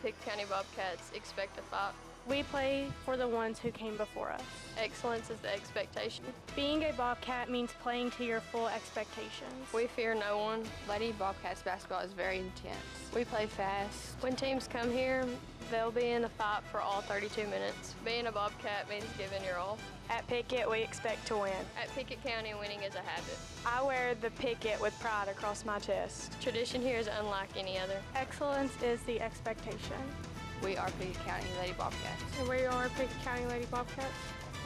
Pickett County Bobcats expect a fight. We play for the ones who came before us. Excellence is the expectation. Being a Bobcat means playing to your full expectations. We fear no one. Lady Bobcats basketball is very intense. We play fast. When teams come here, they'll be in a fight for all 32 minutes. Being a Bobcat means giving your all. At Pickett, we expect to win. At Pickett County, winning is a habit. I wear the Pickett with pride across my chest. Tradition here is unlike any other. Excellence is the expectation. We are Pickett County Lady Bobcats. And we are Pickett County Lady Bobcats.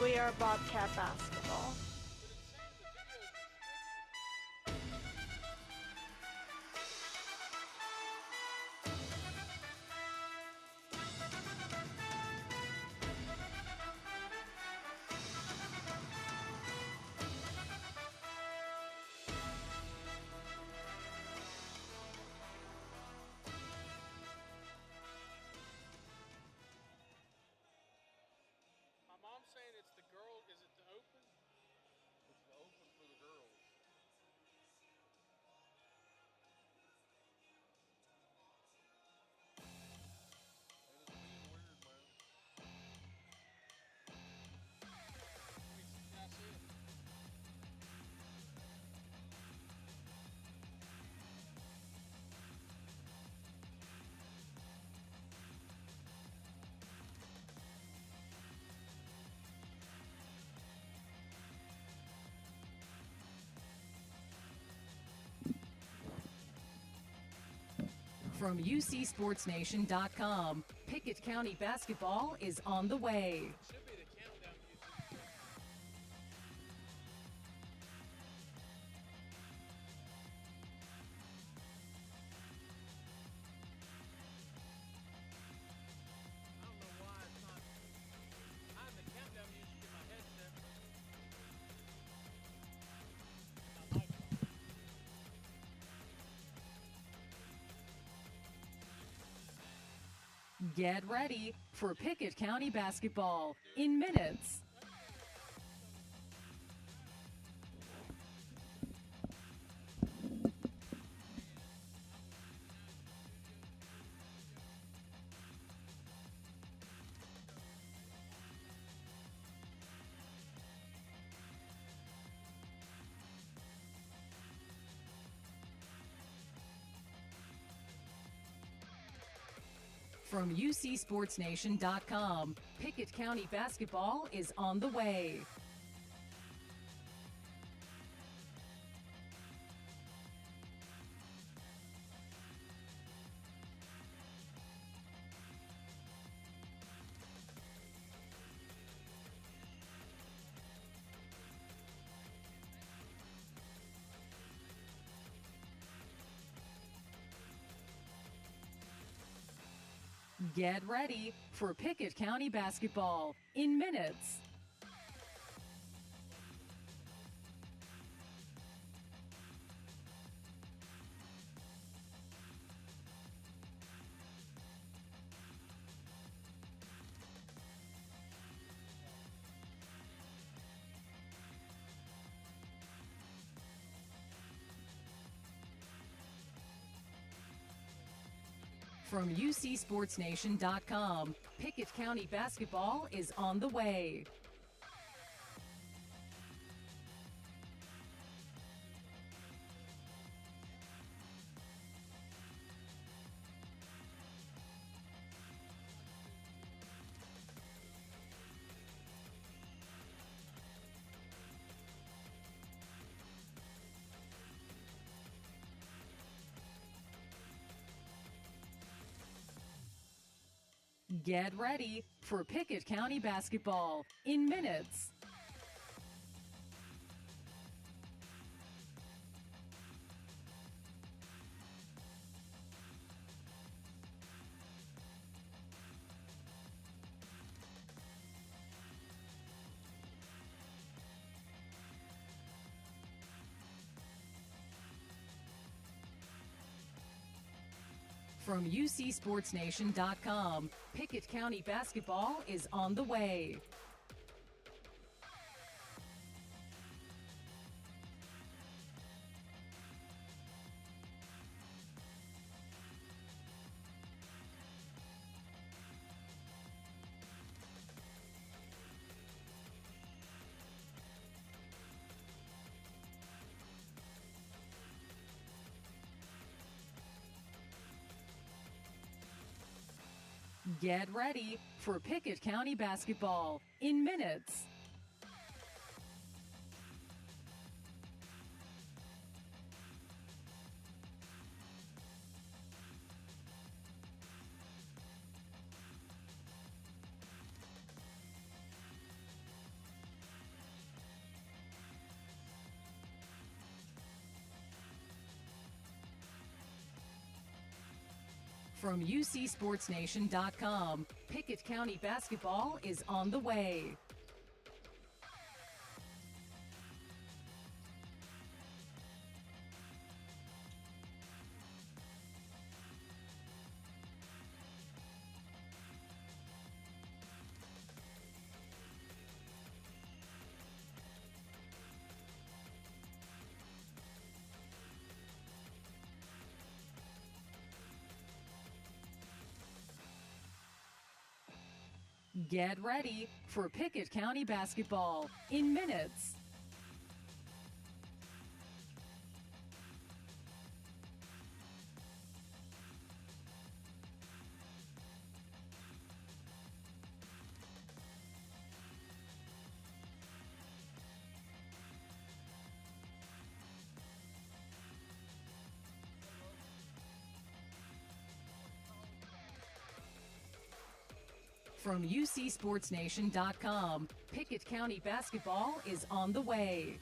We are Bobcat basketball. Mom's saying it's the girl. Is it the open? It's the open for the girls. And it's being weird, man. Can I see it? From UCSportsNation.com, Pickett County basketball is on the way. Should be the countdown music. I don't know why it's not. I have the countdown music in my headset. My mic on. Get ready for Pickett County basketball in minutes. From UCSportsNation.com, Pickett County basketball is on the way. Get ready for Pickett County basketball in minutes. From UCSportsNation.com, Pickett County basketball is on the way. Get ready for Pickett County basketball in minutes. From UCSportsNation.com, Pickett County basketball is on the way. Get ready for Pickett County basketball in minutes. From UCSportsNation.com, Pickett County basketball is on the way. Get ready for Pickett County basketball in minutes. From UCSportsNation.com, Pickett County basketball is on the way.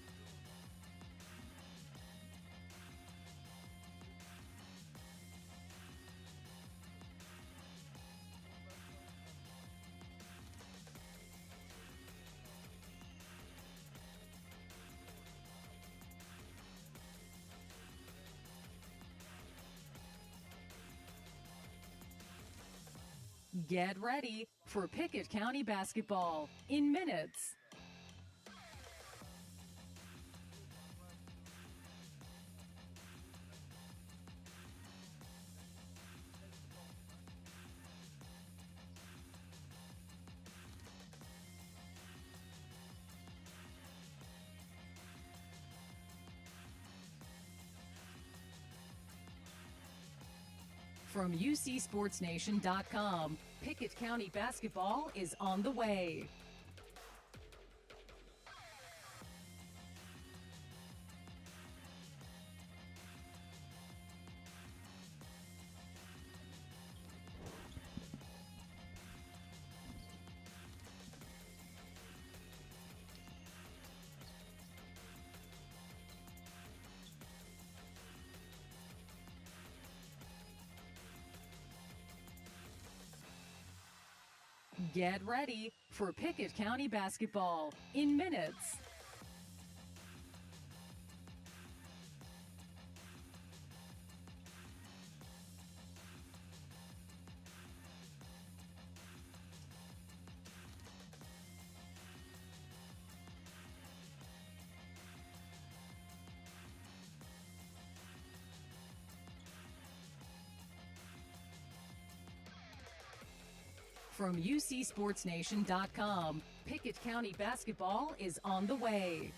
Get ready for Pickett County basketball in minutes. From UCSportsNation.com, Pickett County basketball is on the way. Get ready for Pickett County basketball in minutes. From UCSportsNation.com, Pickett County basketball is on the way.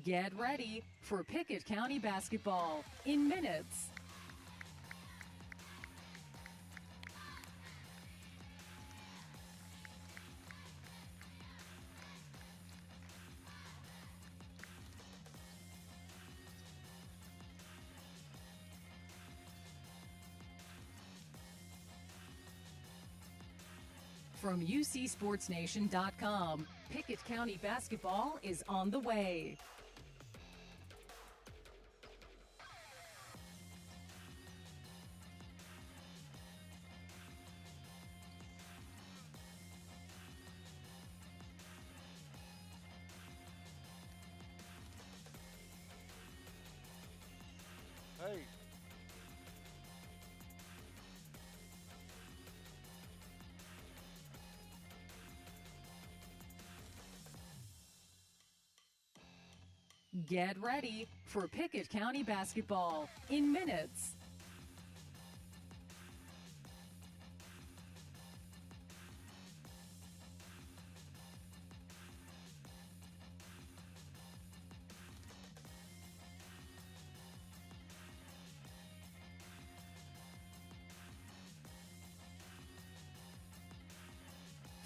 Get ready for Pickett County basketball in minutes. From UCSportsNation.com, Pickett County basketball is on the way. Hey. Get ready for Pickett County basketball in minutes.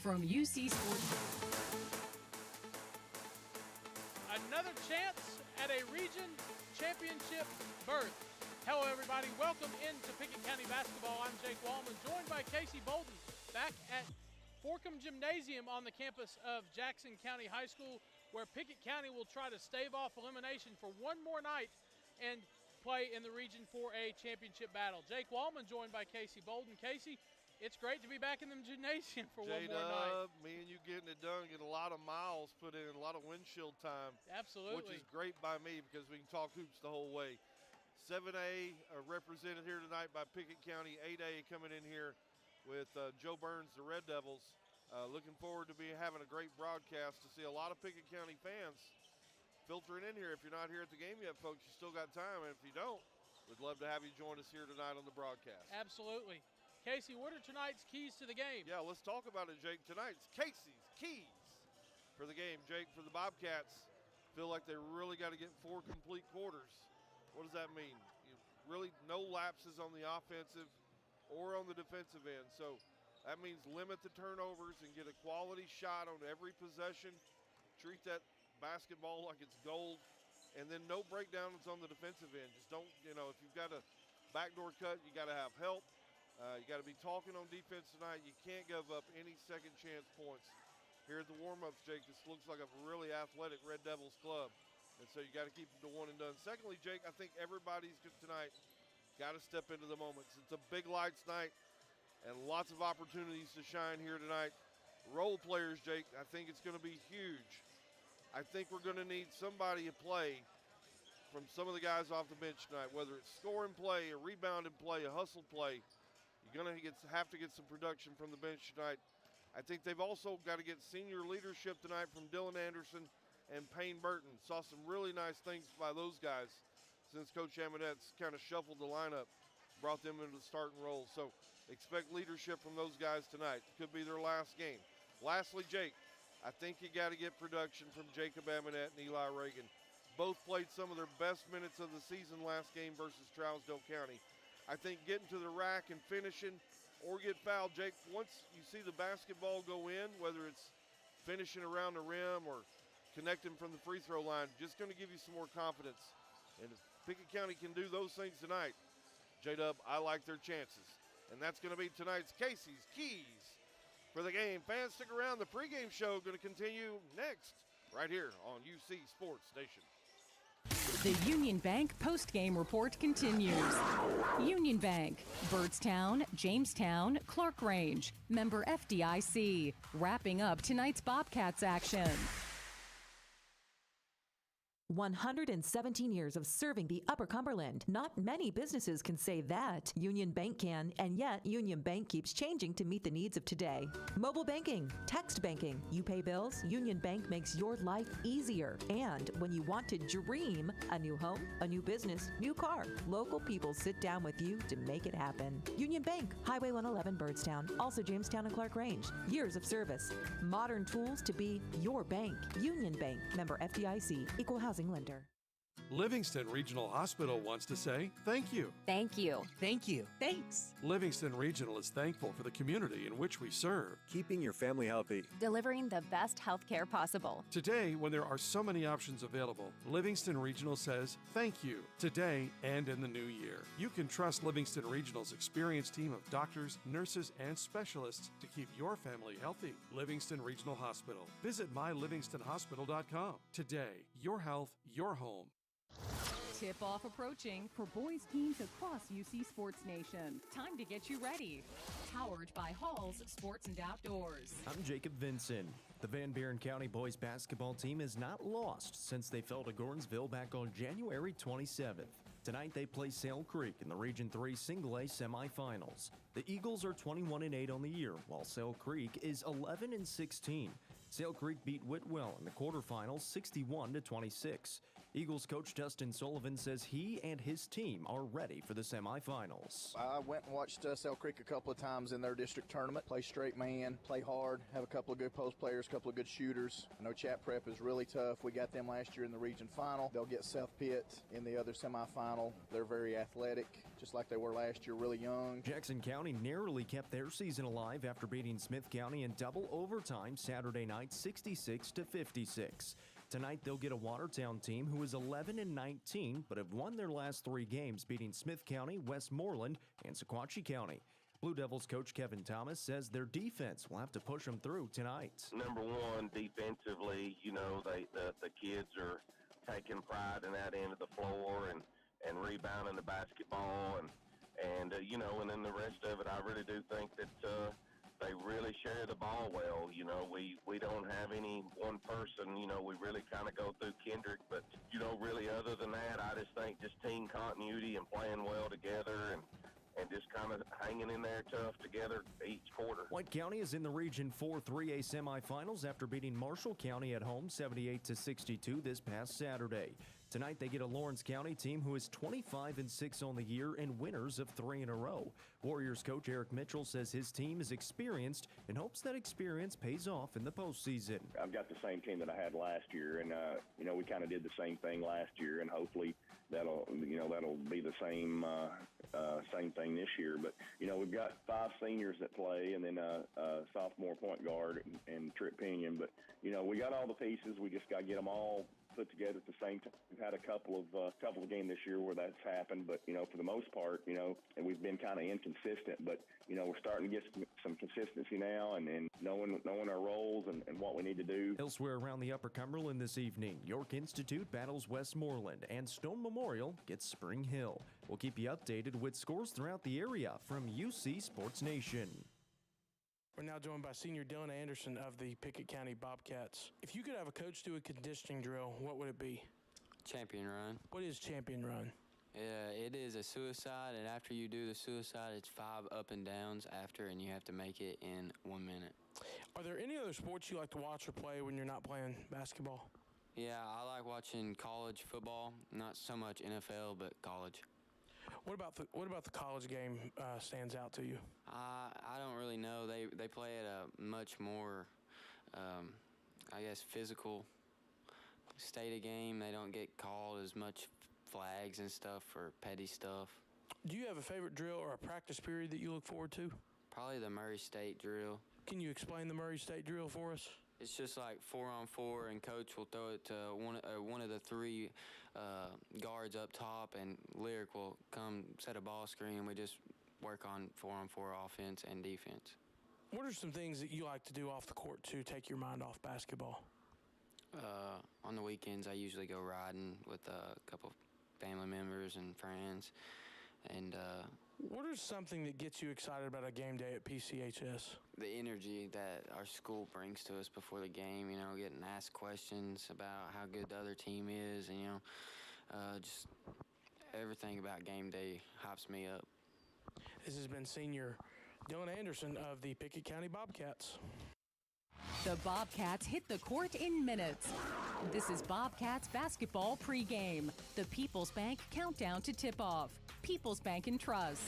From UC Sports. Another chance at a region championship berth. Hello, everybody. Welcome into Pickett County basketball. I'm Jake Wallman, joined by Casey Bolden, back at Forkham Gymnasium on the campus of Jackson County High School, where Pickett County will try to stave off elimination for one more night and play in the Region 4A championship battle. Jake Wallman, joined by Casey Bolden. Casey, it's great to be back in the gymnasium for one more night. Me and you getting it done, get a lot of miles put in, a lot of windshield time. Absolutely. Which is great by me because we can talk hoops the whole way. 7A represented here tonight by Pickett County. 8A coming in here with Jo Byrns, the Red Devils. Looking forward to having a great broadcast, to see a lot of Pickett County fans filtering in here. If you're not here at the game yet, folks, you still got time. And if you don't, we'd love to have you join us here tonight on the broadcast. Absolutely. Casey, what are tonight's keys to the game? Yeah, let's talk about it, Jake. Tonight's Casey's keys for the game. Jake, for the Bobcats, feel like they really got to get 4 complete quarters. What does that mean? Really no lapses on the offensive or on the defensive end. So that means limit the turnovers and get a quality shot on every possession. Treat that basketball like it's gold. And then no breakdowns on the defensive end. Just don't, if you've got a backdoor cut, you got to have help. You got to be talking on defense tonight. You can't give up any second chance points. Here at the warm-ups, Jake, this looks like a really athletic Red Devils club. And so you got to keep it to one and done. Secondly, Jake, I think everybody's tonight got to step into the moments. It's a big lights night and lots of opportunities to shine here tonight. Role players, Jake, I think it's going to be huge. I think we're going to need somebody to play from some of the guys off the bench tonight, whether it's scoring play, a rebounding play, a hustle play. You're going to have to get some production from the bench tonight. I think they've also got to get senior leadership tonight from Dylan Anderson and Payne Burton. Saw some really nice things by those guys since Coach Amonette's kind of shuffled the lineup, brought them into the starting role. So expect leadership from those guys tonight. Could be their last game. Lastly, Jake, I think you got to get production from Jacob Amonette and Eli Reagan. Both played some of their best minutes of the season last game versus Trousdale County. I think getting to the rack and finishing or get fouled, Jake, once you see the basketball go in, whether it's finishing around the rim or connecting from the free throw line, just going to give you some more confidence. And if Pickett County can do those things tonight, J-Dub, I like their chances. And that's going to be tonight's Casey's Keys for the game. Fans, stick around. The pregame show going to continue next right here on UC Sports Station. The Union Bank postgame report continues. Union Bank, Byrdstown, Jamestown, Clark Range, member FDIC, wrapping up tonight's Bobcats action. 117 years of serving the Upper Cumberland. Not many businesses can say that. Union Bank can, and yet Union Bank keeps changing to meet the needs of today. Mobile banking, text banking, you pay bills, Union Bank makes your life easier. And when you want to dream a new home, a new business, new car, local people sit down with you to make it happen. Union Bank, Highway 111 Byrdstown, also Jamestown and Clark Range. Years of service, modern tools to be your bank. Union Bank, member FDIC, equal housing lender. Livingston Regional Hospital wants to say thank you. Thank you. Thank you. Thanks. Livingston Regional is thankful for the community in which we serve. Keeping your family healthy. Delivering the best health care possible. Today, when there are so many options available, Livingston Regional says thank you today and in the new year. You can trust Livingston Regional's experienced team of doctors, nurses, and specialists to keep your family healthy. Livingston Regional Hospital. Visit mylivingstonhospital.com. Today, your health, your home. Tip-off approaching for boys teams across UC Sports Nation. Time to get you ready. Powered by Hall's Sports and Outdoors. I'm Jacob Vinson. The Van Buren County boys basketball team is not lost since they fell to Gordonsville back on January 27th. Tonight they play Sale Creek in the Region 3 Single A semifinals. The Eagles are 21-8 on the year, while Sale Creek is 11-16. Sale Creek beat Whitwell in the quarterfinals 61-26. Eagles coach Dustin Sullivan says he and his team are ready for the semifinals. I went and watched Sell Creek a couple of times in their district tournament. Play straight man, play hard, have a couple of good post players, a couple of good shooters. I know Chat Prep is really tough. We got them last year in the region final. They'll get South Pitt in the other semifinal. They're very athletic, just like they were last year, really young. Jackson County narrowly kept their season alive after beating Smith County in double overtime Saturday night 66-56. Tonight, they'll get a Watertown team who is 11-19, but have won their last 3 games, beating Smith County, Westmoreland, and Sequatchie County. Blue Devils coach Kevin Thomas says their defense will have to push them through tonight. Number one, defensively, the kids are taking pride in that end of the floor and rebounding the basketball and then the rest of it, I really do think that they really share the ball well. We don't have any one person, we really kind of go through Kendrick, but, really other than that, I just think just team continuity and playing well together and just kind of hanging in there tough together each quarter. White County is in the Region 4 3A semifinals after beating Marshall County at home 78-62 this past Saturday. Tonight they get a Lawrence County team who is 25-6 on the year and winners of 3 in a row. Warriors coach Eric Mitchell says his team is experienced and hopes that experience pays off in the postseason. I've got the same team that I had last year, and we kind of did the same thing last year, and hopefully that'll be the same thing this year. But we've got 5 seniors that play, and then a sophomore point guard and Trip Pinion. But we got all the pieces. We just got to get them all put together at the same time. We've had a couple of games this year where that's happened, but for the most part, and we've been kind of inconsistent. But we're starting to get some consistency now, and knowing our roles and what we need to do. Elsewhere around the Upper Cumberland this evening, York Institute battles Westmoreland, and Stone Memorial gets Spring Hill. We'll keep you updated with scores throughout the area from UC Sports Nation. We're now joined by senior Dylan Anderson of the Pickett County Bobcats. If you could have a coach do a conditioning drill, what would it be? Champion run. What is champion run? Yeah, it is a suicide, and after you do the suicide, it's 5 up and downs after, and you have to make it in 1 minute. Are there any other sports you like to watch or play when you're not playing basketball? Yeah, I like watching college football, not so much NFL, but college. What about the college game stands out to you? I don't really know. They play at a much more, physical state of game. They don't get called as much flags and stuff for petty stuff. Do you have a favorite drill or a practice period that you look forward to? Probably the Murray State drill. Can you explain the Murray State drill for us? It's just like 4-on-4, and coach will throw it to one of the 3 guards up top, and Lyric will come set a ball screen, and we just work on 4-on-4 offense and defense. What are some things that you like to do off the court to take your mind off basketball? On the weekends, I usually go riding with a couple family members and friends. And what is something that gets you excited about a game day at PCHS? The energy that our school brings to us before the game, getting asked questions about how good the other team is, and, just everything about game day hypes me up. This has been senior Dylan Anderson of the Pickett County Bobcats. The Bobcats hit the court in minutes. This is Bobcats basketball pregame. The People's Bank countdown to tip-off. People's Bank and Trust.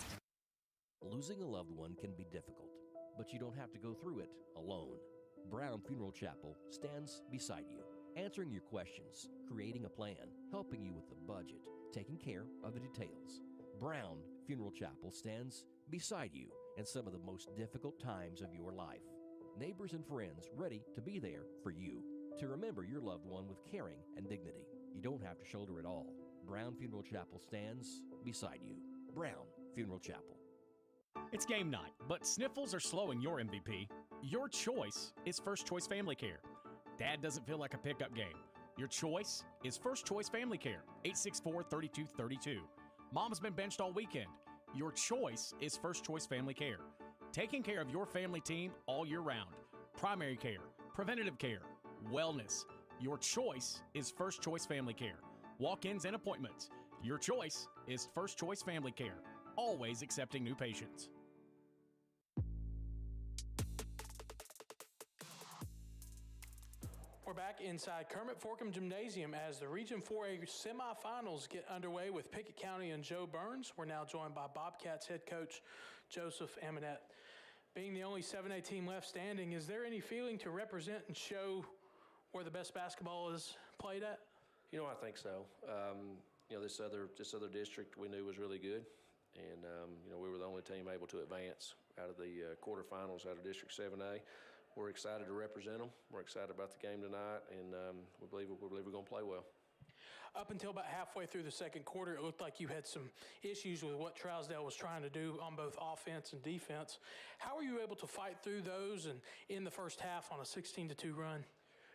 Losing a loved one can be difficult, but you don't have to go through it alone. Brown Funeral Chapel stands beside you, answering your questions, creating a plan, helping you with the budget, taking care of the details. Brown Funeral Chapel stands beside you in some of the most difficult times of your life. Neighbors and friends ready to be there for you, to remember your loved one with caring and dignity. You don't have to shoulder it all. Brown Funeral Chapel stands beside you. Brown Funeral Chapel. It's game night, but sniffles are slowing your MVP. Your choice is First Choice Family Care. Dad doesn't feel like a pickup game. Your choice is First Choice Family Care, 864-3232. Mom's been benched all weekend. Your choice is First Choice Family Care. Taking care of your family team all year round. Primary care, preventative care, wellness. Your choice is First Choice Family Care. Walk-ins and appointments. Your choice is First Choice Family Care. Always accepting new patients. We're back inside Kermit Forkham Gymnasium as the Region 4A semifinals get underway with Pickett County and Jo Byrns. We're now joined by Bobcats head coach Joseph Eminette. Being the only 7A team left standing, is there any feeling to represent and show where the best basketball is played at? You know, I think so. This other district we knew was really good, and we were the only team able to advance out of the quarterfinals out of District 7A. We're excited to represent them. We're excited about the game tonight, and we believe we're going to play well. Up until about halfway through the second quarter, it looked like you had some issues with what Trousdale was trying to do on both offense and defense. How were you able to fight through those and in the first half on a 16-2 run?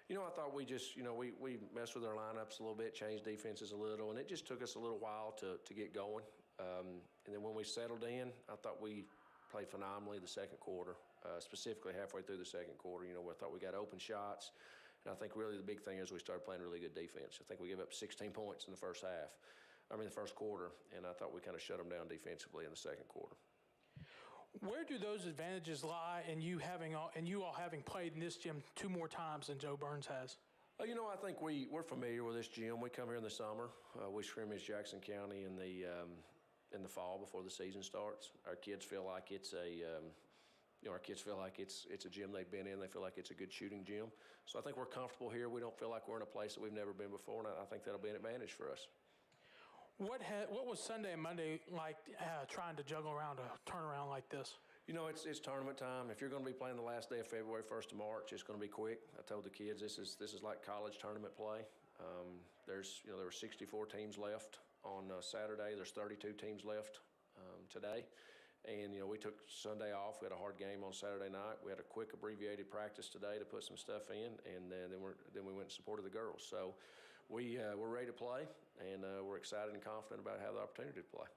You know, I thought we just, we messed with our lineups a little bit, changed defenses a little, and it just took us a little while to get going. And then when we settled in, I thought we played phenomenally the second quarter, specifically halfway through the second quarter. I thought we got open shots. And I think really the big thing is we started playing really good defense. I think we gave up 16 points in the first quarter, and I thought we kind of shut them down defensively in the second quarter. Where do those advantages lie in you all having played in this gym 2 more times than Jo Byrns has? I think we're familiar with this gym. We come here in the summer. We scrimmage Jackson County in the fall before the season starts. Our kids feel like it's a gym they've been in. They feel like it's a good shooting gym. So I think we're comfortable here. We don't feel like we're in a place that we've never been before, and I think that'll be an advantage for us. What was Sunday and Monday like trying to juggle around a turnaround like this? It's tournament time. If you're going to be playing the last day of February, 1st of March, it's going to be quick. I told the kids this is like college tournament play. There were 64 teams left on Saturday. There's 32 teams left today. And, we took Sunday off. We had a hard game on Saturday night. We had a quick abbreviated practice today to put some stuff in, and then we went and supported the girls. So we're ready to play, and we're excited and confident about how the opportunity to play.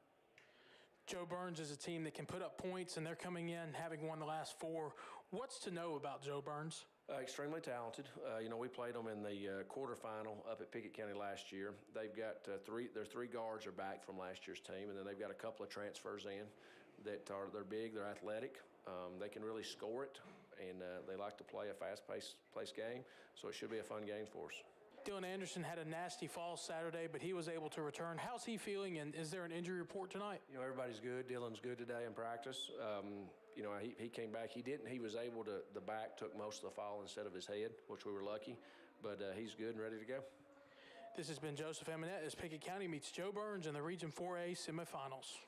Jo Byrns is a team that can put up points, and they're coming in having won the last 4. What's to know about Jo Byrns? Extremely talented. We played them in the quarterfinal up at Pickett County last year. They've got their 3 guards are back from last year's team, and then they've got a couple of transfers in. They're big, they're athletic, they can really score it, and they like to play a fast-paced game, so it should be a fun game for us. Dylan Anderson had a nasty fall Saturday, but he was able to return. How's he feeling, and is there an injury report tonight? Everybody's good. Dylan's good today in practice. He came back. He was able to, the back took most of the fall instead of his head, which we were lucky, but he's good and ready to go. This has been Joseph Eminette as Pickett County meets Jo Byrns in the Region 4A semifinals.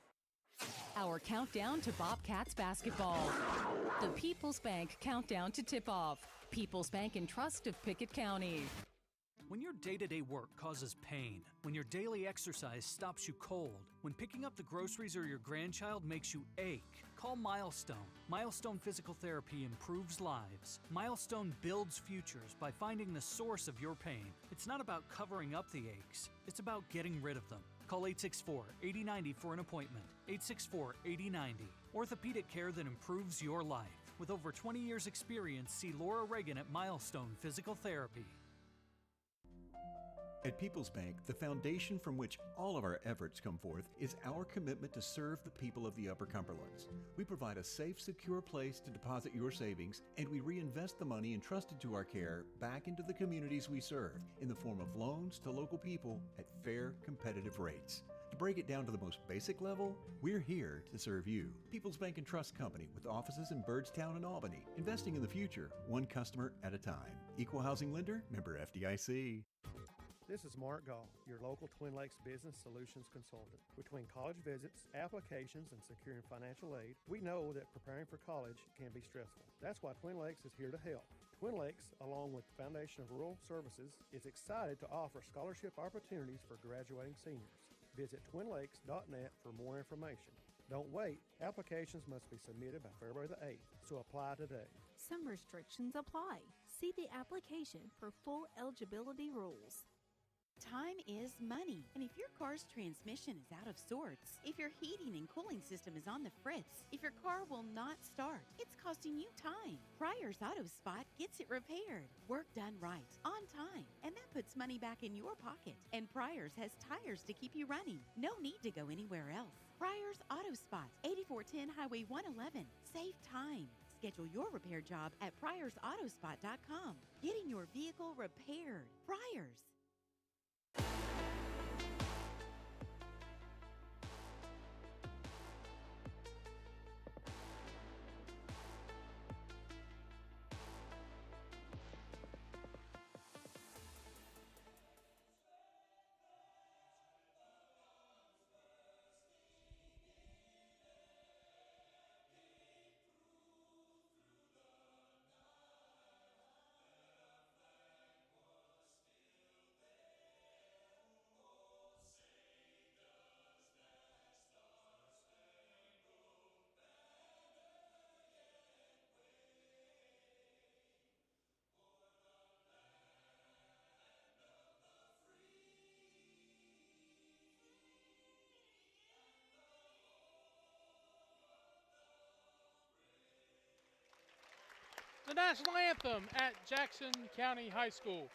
Our countdown to Bobcats basketball. The People's Bank countdown to tip-off. People's Bank and Trust of Pickett County. When your day-to-day work causes pain, when your daily exercise stops you cold, when picking up the groceries or your grandchild makes you ache, call Milestone. Milestone Physical Therapy improves lives. Milestone builds futures by finding the source of your pain. It's not about covering up the aches. It's about getting rid of them. Call 864-8090 for an appointment. 864-8090. Orthopedic care that improves your life. With over 20 years' experience, see Laura Reagan at Milestone Physical Therapy. At People's Bank, the foundation from which all of our efforts come forth is our commitment to serve the people of the Upper Cumberlands. We provide a safe, secure place to deposit your savings, and we reinvest the money entrusted to our care back into the communities we serve in the form of loans to local people at fair, competitive rates. To break it down to the most basic level, we're here to serve you. People's Bank and Trust Company with offices in Byrdstown and Albany, investing in the future, one customer at a time. Equal housing lender, member FDIC. This is Mark Gall, your local Twin Lakes Business Solutions consultant. Between college visits, applications, and securing financial aid, we know that preparing for college can be stressful. That's why Twin Lakes is here to help. Twin Lakes, along with the Foundation of Rural Services, is excited to offer scholarship opportunities for graduating seniors. Visit twinlakes.net for more information. Don't wait. Applications must be submitted by February the 8th, so apply today. Some restrictions apply. See the application for full eligibility rules. Time is money, and if your car's transmission is out of sorts, if your heating and cooling system is on the fritz, if your car will not start, it's costing you time. Pryor's Auto Spot gets it repaired, work done right, on time, and that puts money back in your pocket. And Pryor's has tires to keep you running. No need to go anywhere else. Pryor's Auto Spot, 8410 Highway 111. Save time, Schedule your repair job at PryorsAutospot.com. Getting your vehicle repaired. Pryors. The national anthem at Jackson County High School.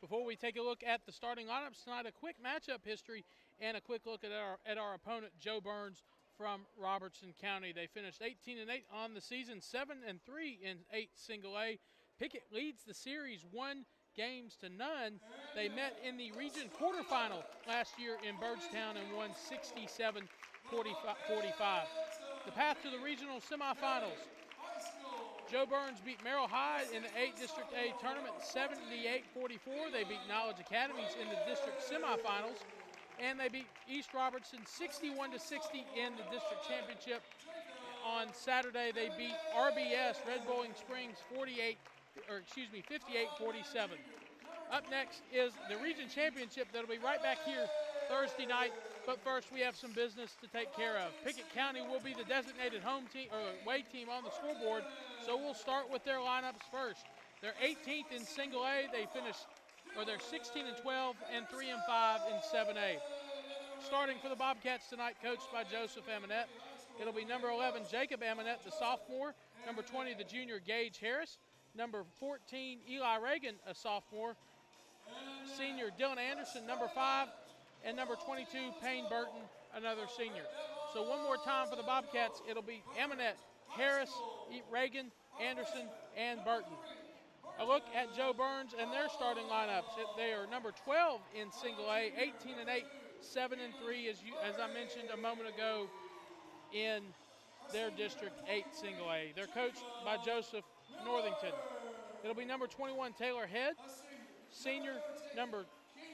Before we take a look at the starting lineups tonight, a quick matchup history and a quick look at our opponent, Jo Byrns from Robertson County. They finished 18-8 on the season, 7-3 in 8 single A. Pickett leads the series 1 games to none. They met in the region quarterfinal last year in Byrdstown and won 67-45. The path to the regional semifinals. Jo Byrns beat Merrill Hyde in the 8 District A tournament 78-44. They beat Knowledge Academies in the district semifinals, and they beat East Robertson 61-60 in the district championship. On Saturday, they beat RBS Red Bowling Springs 58-47. Up next is the region championship that'll be right back here Thursday night. But first, we have some business to take care of. Pickett County will be the designated home team or away team on the scoreboard, so we'll start with their lineups first. They're 18th in single A. They're 16-12 and 3-5 in 7A. Starting for the Bobcats tonight, coached by Joseph Amonette. It'll be number 11, Jacob Amonette, the sophomore. Number 20, the junior, Gage Harris. Number 14, Eli Reagan, a sophomore. Senior, Dylan Anderson, number 5. And number 22, Payne Burton, another senior. So one more time for the Bobcats, it'll be Amonette, Harris, Reagan, Anderson, and Burton. A look at Jo Byrns and their starting lineups. They are number 12 in single A, 18-8, 7-3, as I mentioned a moment ago, in their District 8 single A. They're coached by Joseph Northington. It'll be number 21, Taylor Head. Senior, number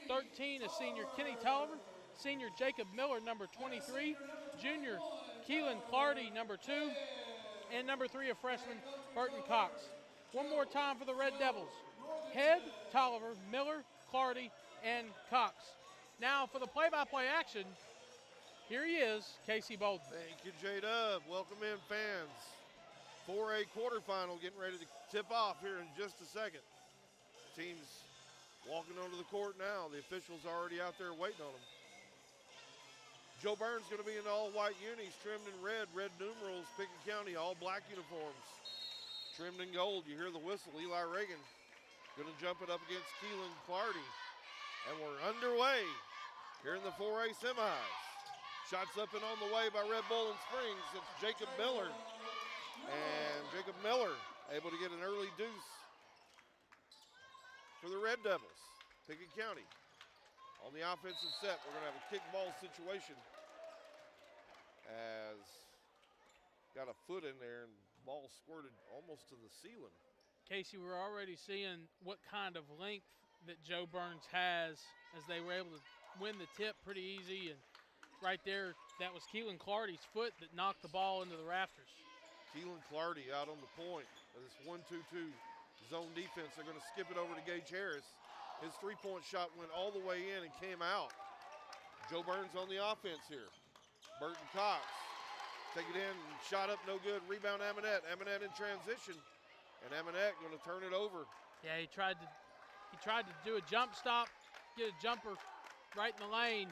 13, a senior, Kenny Tolliver. Senior, Jacob Miller, number 23. Junior, Keelan Clardy, number 2. And number 3, a freshman, Burton Cox. One more time for the Red Devils. Head, Tolliver, Miller, Clardy, and Cox. Now for the play-by-play action, here he is, Casey Bolden. Thank you, J-Dub. Welcome in, fans. 4A quarterfinal getting ready to tip off here in just a second. Teams walking onto the court now. The officials are already out there waiting on them. Jo Byrns going to be in all-white unis, trimmed in red numerals. Pickett County, all black uniforms, trimmed in gold. You hear the whistle. Eli Reagan going to jump it up against Keelan Clardy. And we're underway here in the 4A semis. Shots up and on the way by Red Bowling Springs. It's Jacob Miller. And Jacob Miller able to get an early deuce for the Red Devils. Pickett County on the offensive set. We're going to have a kickball situation as got a foot in there and ball squirted almost to the ceiling. Casey, we're already seeing what kind of length that Jo Byrns has as they were able to win the tip pretty easy. And right there, that was Keelan Clardy's foot that knocked the ball into the rafters. Keelan Clardy out on the point of this 1-2-2 zone defense. They're going to skip it over to Gage Harris. His three-point shot went all the way in and came out. Jo Byrns on the offense here. Burton Cox take it in, shot up, no good. Rebound Amonette. Amonette in transition, and Amonette going to turn it over. Yeah, he tried to do a jump stop, get a jumper right in the lane.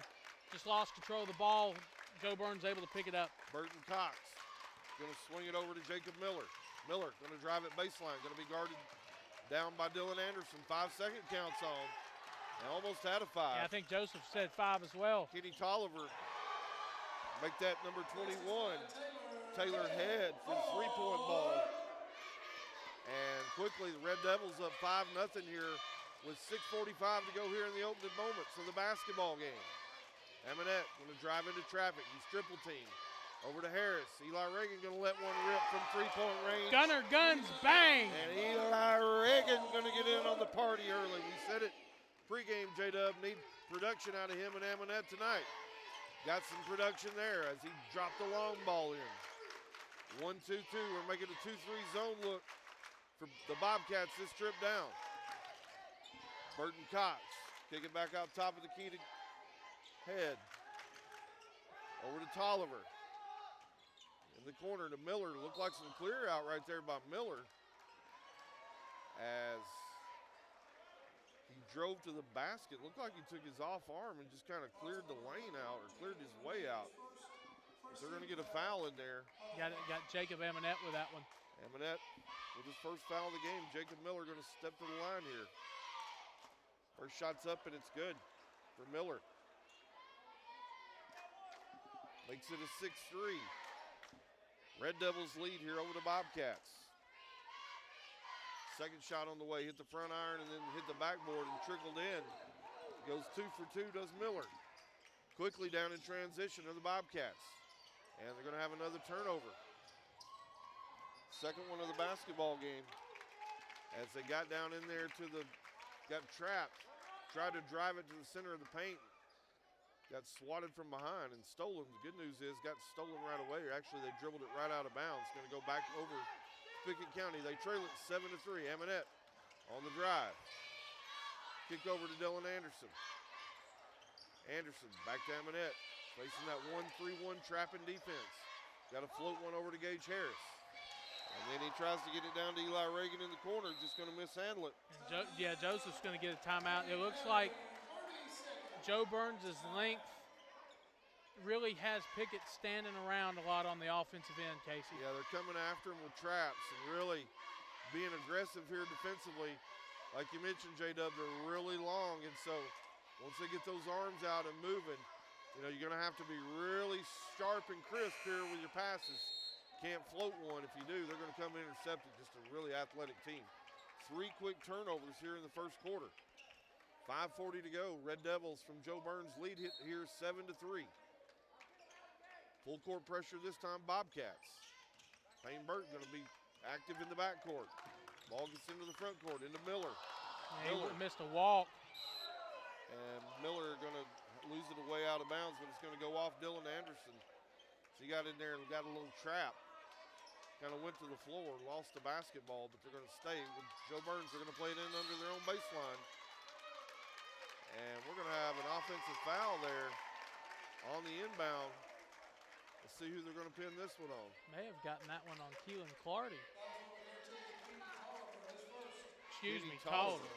Just lost control of the ball. Jo Byrns able to pick it up. Burton Cox going to swing it over to Jacob Miller. Miller going to drive it baseline. Going to be guarded down by Dylan Anderson. 5-second counts on. And almost had a 5. Yeah, I think Joseph said 5 as well. Kenny Tolliver make that number 21. Taylor Head for the three-point ball. And quickly, the Red Devils up 5-0 here with 6:45 to go here in the opening moments of the basketball game. Eminette going to drive into traffic. He's triple team. Over to Harris. Eli Reagan going to let one rip from three-point range. Gunner guns, bang! And Eli Reagan going to get in on the party early. We said it pregame, J-Dub. Need production out of him and Eminette tonight. Got some production there as he dropped the long ball in. 1-2-2. We're making a 2-3 zone look for the Bobcats this trip down. Burton Cox. Kick it back out top of the key to Head. Over to Tolliver. In the corner to Miller. Looked like some clear out right there by Miller. As he drove to the basket. Looked like he took his off arm and just kind of cleared the lane out or cleared his way out. So they're going to get a foul in there. Got Jacob Eminette with that one. Eminette with his first foul of the game. Jacob Miller going to step to the line here. First shot's up and it's good for Miller. Makes it a 6-3. Red Devils lead here over the Bobcats. Second shot on the way, hit the front iron and then hit the backboard and trickled in. Goes 2 for 2, does Miller. Quickly down in transition of the Bobcats. And they're gonna have another turnover. Second one of the basketball game. As they got down in there got trapped. Tried to drive it to the center of the paint. Got swatted from behind and stolen. The good news is got stolen right away. Actually, they dribbled it right out of bounds. Going to go back over Pickett County. They trail it 7-3. Eminette on the drive. Kick over to Dylan Anderson. Anderson back to Eminette. Facing that 1-3-1 trapping defense. Got to float one over to Gage Harris. And then he tries to get it down to Eli Reagan in the corner. Just going to mishandle it. Joseph's going to get a timeout. It looks like Jo Byrns' length really has Pickett standing around a lot on the offensive end, Casey. Yeah, they're coming after him with traps and really being aggressive here defensively. Like you mentioned, J-Dub, they're really long, and so once they get those arms out and moving, you're going to have to be really sharp and crisp here with your passes. Can't float one. If you do, they're going to come intercept it. Just a really athletic team. 3 quick turnovers here in the first quarter. 5:40 to go. Red Devils from Jo Byrns lead here 7-3. Full court pressure this time, Bobcats. Payne Burton going to be active in the backcourt. Ball gets into the front court, into Miller. Yeah, Miller missed a walk. And Miller going to lose it away out of bounds, but it's going to go off Dylan Anderson. So he got in there and got a little trap. Kind of went to the floor, lost the basketball, but they're going to stay. With Jo Byrns, they're going to play it in under their own baseline. And we're going to have an offensive foul there on the inbound. Let's see who they're going to pin this one on. May have gotten that one on Keelan Clardy. Excuse me, Tolliver.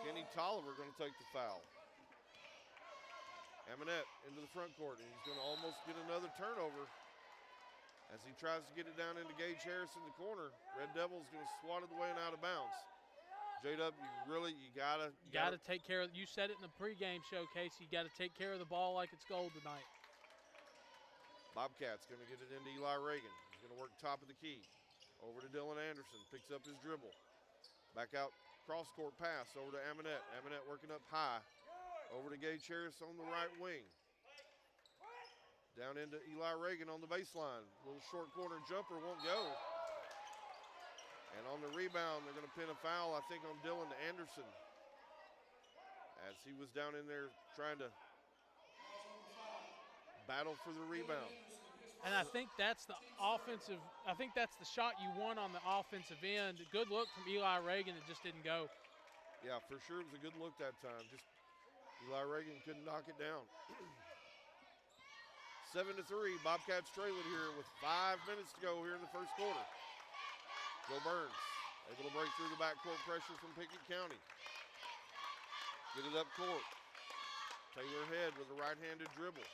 Kenny Tolliver going to take the foul. Eminette into the front court, and he's going to almost get another turnover as he tries to get it down into Gage Harris in the corner. Red Devils going to swat it away and out of bounds. J-Dub, you gotta take care of. You said it in the pregame show, Casey. You got to take care of the ball like it's gold tonight. Bobcats going to get it into Eli Reagan. He's going to work top of the key. Over to Dylan Anderson, picks up his dribble. Back out, cross-court pass over to Eminette. Eminette working up high. Over to Gage Harris on the right wing. Down into Eli Reagan on the baseline. Little short corner jumper won't go. And on the rebound, they're going to pin a foul, I think, on Dylan Anderson. As he was down in there trying to battle for the rebound. And I think that's the shot you won on the offensive end. Good look from Eli Reagan. It just didn't go. Yeah, for sure it was a good look that time. Just Eli Reagan couldn't knock it down. 7-3, Bobcats trail it here with 5 minutes to go here in the first quarter. Jo Byrns able to break through the backcourt pressure from Pickett County. Get it up court. Taylor Head with a right-handed dribble.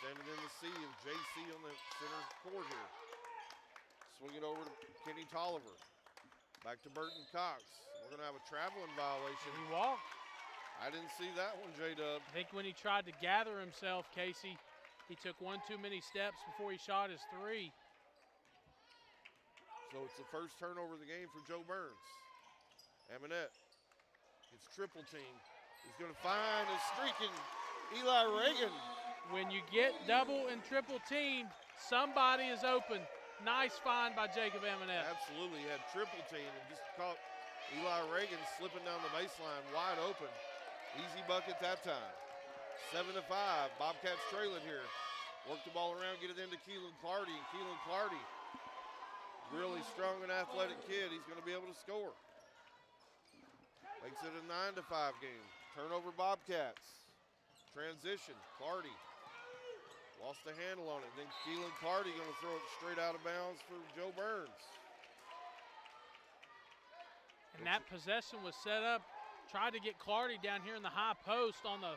Standing in the sea of JC on the center court here. Swing it over to Kenny Tolliver. Back to Burton Cox. We're going to have a traveling violation. He walked. I didn't see that one, J-Dub. I think when he tried to gather himself, Casey, he took one too many steps before he shot his three. So it's the first turnover of the game for Jo Byrns. Aminette gets triple team. He's going to find a streaking Eli Reagan. When you get double and triple team, somebody is open. Nice find by Jacob Aminette. Absolutely, he had triple team and just caught Eli Reagan slipping down the baseline wide open. Easy bucket that time. 7-5, Bobcats trail it here. Work the ball around, get it into Keelan Clardy. Keelan Clardy, really strong and athletic kid. He's going to be able to score. Makes it a 9-5 game. Turnover Bobcats. Transition, Clardy. Lost the handle on it. Then Keelan Clardy going to throw it straight out of bounds for Jo Byrns. And that possession was set up. Tried to get Clardy down here in the high post on a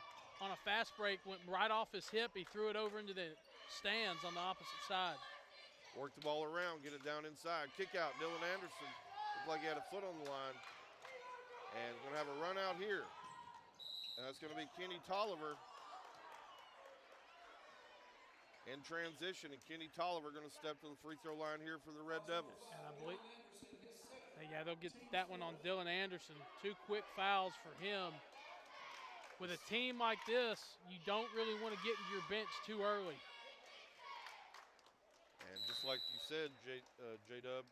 fast break. Went right off his hip. He threw it over into the stands on the opposite side. Work the ball around, get it down inside. Kick out, Dylan Anderson. Looked like he had a foot on the line. And going to have a run out here. And that's going to be Kenny Tolliver in transition. And Kenny Tolliver going to step to the free throw line here for the Red Devils. And I believe, yeah, they'll get that one on Dylan Anderson. 2 quick fouls for him. With a team like this, you don't really want to get into your bench too early. And just like you said, J-Dub,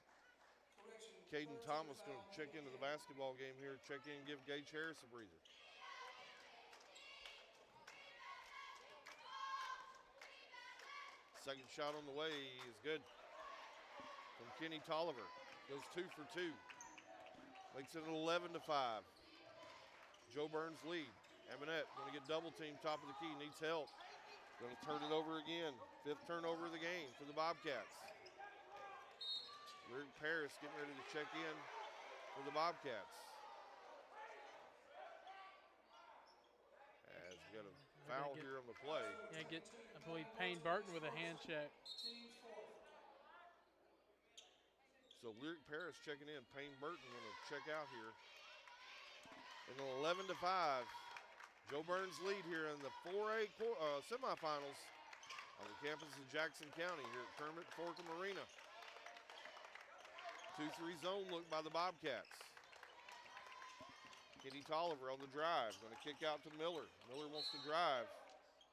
Caden Thomas going to check into the basketball game here, check in and give Gage Harris a breather. Second shot on the way is good from Kenny Tolliver. Goes 2 for 2. Makes it an 11-5. Jo Byrns lead. Aminette going to get double team, top of the key, needs help. Going to turn it over again. 5th turnover of the game for the Bobcats. Lyric Paris getting ready to check in for the Bobcats. As we got a foul here on the play. Yeah, I believe Payne Burton with a hand check. So Lyric Paris checking in. Payne Burton going to check out here. In an 11-5, Jo Byrns lead here in the 4A semifinals on the campus of Jackson County here at Kermit Forkham Arena. 2-3 zone look by the Bobcats. Kenny Tolliver on the drive, going to kick out to Miller. Miller wants to drive,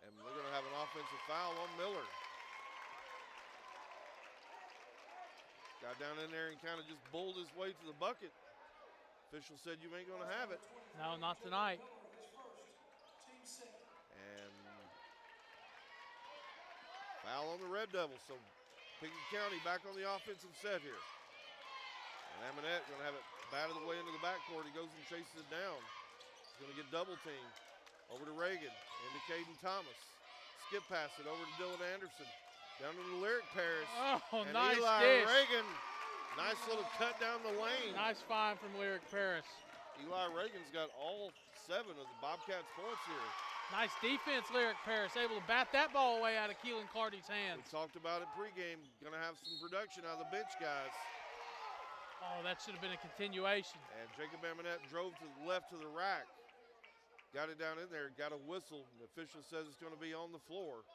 and they're going to have an offensive foul on Miller. Got down in there and kind of just bulled his way to the bucket. Official said you ain't going to have it. No, not tonight. And foul on the Red Devils. So Pickett County back on the offensive set here. And Aminette going to have it batted away into the backcourt. He goes and chases it down. He's going to get double teamed. Over to Reagan, into Caden Thomas. Skip pass it over to Dylan Anderson. Down to the Lyric Paris. Oh, and nice Eli dish. Reagan. Nice little cut down the lane. Nice find from Lyric Paris. Eli Reagan's got all 7 of the Bobcats' points here. Nice defense, Lyric Paris. Able to bat that ball away out of Keelan Clardy's hands. We talked about it pregame. Going to have some production out of the bench guys. Oh, that should have been a continuation. And Jacob Aminette drove to the left to the rack. Got it down in there, got a whistle. The official says it's going to be on the floor.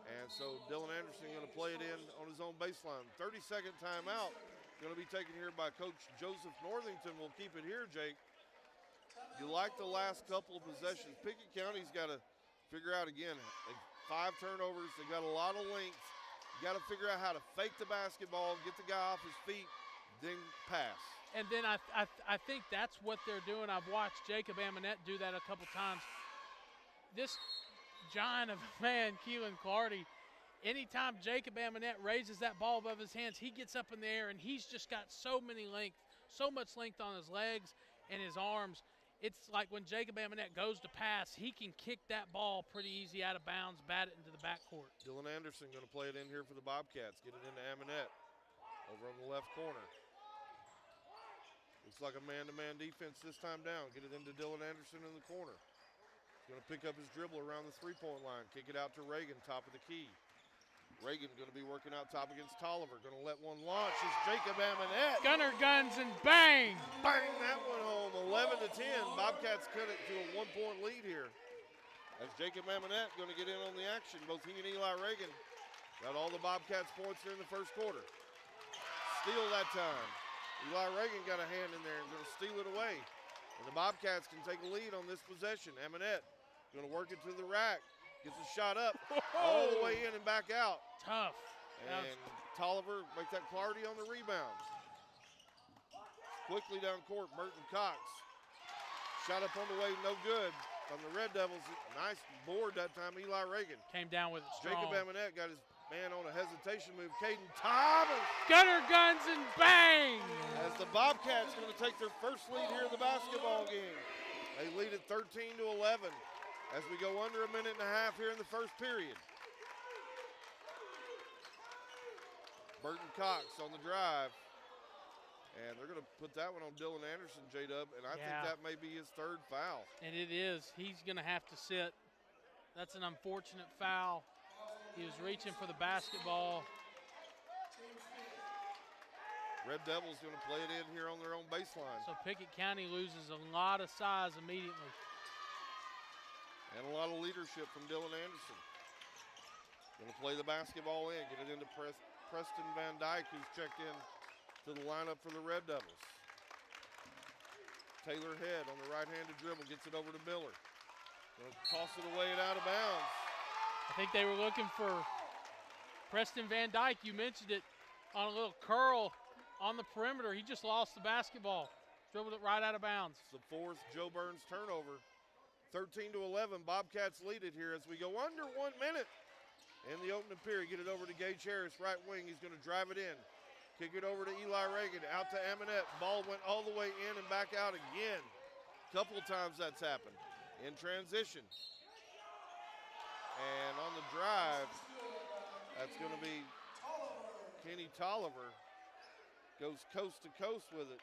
And so Dylan Anderson going to play it in on his own baseline. 30-second timeout going to be taken here by Coach Joseph Northington. We'll keep it here, Jake. You like the last couple of possessions. Pickett County's got to figure out again. 5 turnovers. They got a lot of length. You got to figure out how to fake the basketball, get the guy off his feet, then pass. And then I think that's what they're doing. I've watched Jacob Aminette do that a couple times. This giant of a man, Keelan Clardy, anytime Jacob Aminette raises that ball above his hands, he gets up in the air, and he's just got so much length on his legs and his arms. It's like when Jacob Aminette goes to pass, he can kick that ball pretty easy out of bounds, bat it into the backcourt. Dylan Anderson going to play it in here for the Bobcats. Get it into Aminette over on the left corner. Looks like a man-to-man defense this time down. Get it into Dylan Anderson in the corner. He's going to pick up his dribble around the three-point line. Kick it out to Reagan, top of the key. Reagan going to be working out top against Tolliver. Going to let one launch. It's Jacob Aminette. Gunner guns and bang! Bang that one home. 11-10. Bobcats cut it to a 1-point lead here. As Jacob Aminette going to get in on the action. Both he and Eli Reagan got all the Bobcats points here in the first quarter. steal that time. Eli Reagan got a hand in there and going to steal it away. And the Bobcats can take a lead on this possession. Amonette going to work it to the rack. Gets a shot up, all the way in and back out. Tough. And Tolliver make that clarity on the rebound. Quickly down court, Burton Cox. Shot up on the way, no good. From the Red Devils, nice board that time, Eli Reagan. Came down with it strong. Jacob Amonette got his man on a hesitation move. Caden Thomas. Gunner guns and bang! As the Bobcats going to take their first lead here in the basketball game. They lead at 13-11 as we go under a minute and a half here in the first period. Burton Cox on the drive. And they're going to put that one on Dylan Anderson, J-Dub, and I think that may be his third foul. And it is. He's going to have to sit. That's an unfortunate foul. He was reaching for the basketball. Red Devils going to play it in here on their own baseline. So Pickett County loses a lot of size immediately. And a lot of leadership from Dylan Anderson. Going to play the basketball in, get it into Preston Van Dyke, who's checked in to the lineup for the Red Devils. Taylor Head on the right-handed dribble, gets it over to Miller. Going to toss it away and out of bounds. I think they were looking for Preston Van Dyke. You mentioned it on a little curl on the perimeter. He just lost the basketball. Dribbled it right out of bounds. It's the fourth Jo Byrns turnover. 13-11, Bobcats lead it here as we go under 1 minute in the opening period. Get it over to Gage Harris, right wing. He's going to drive it in. Kick it over to Eli Reagan, out to Amonette. Ball went all the way in and back out again. Couple of times that's happened in transition. And on the drive, that's going to be Kenny Tolliver. Goes coast to coast with it.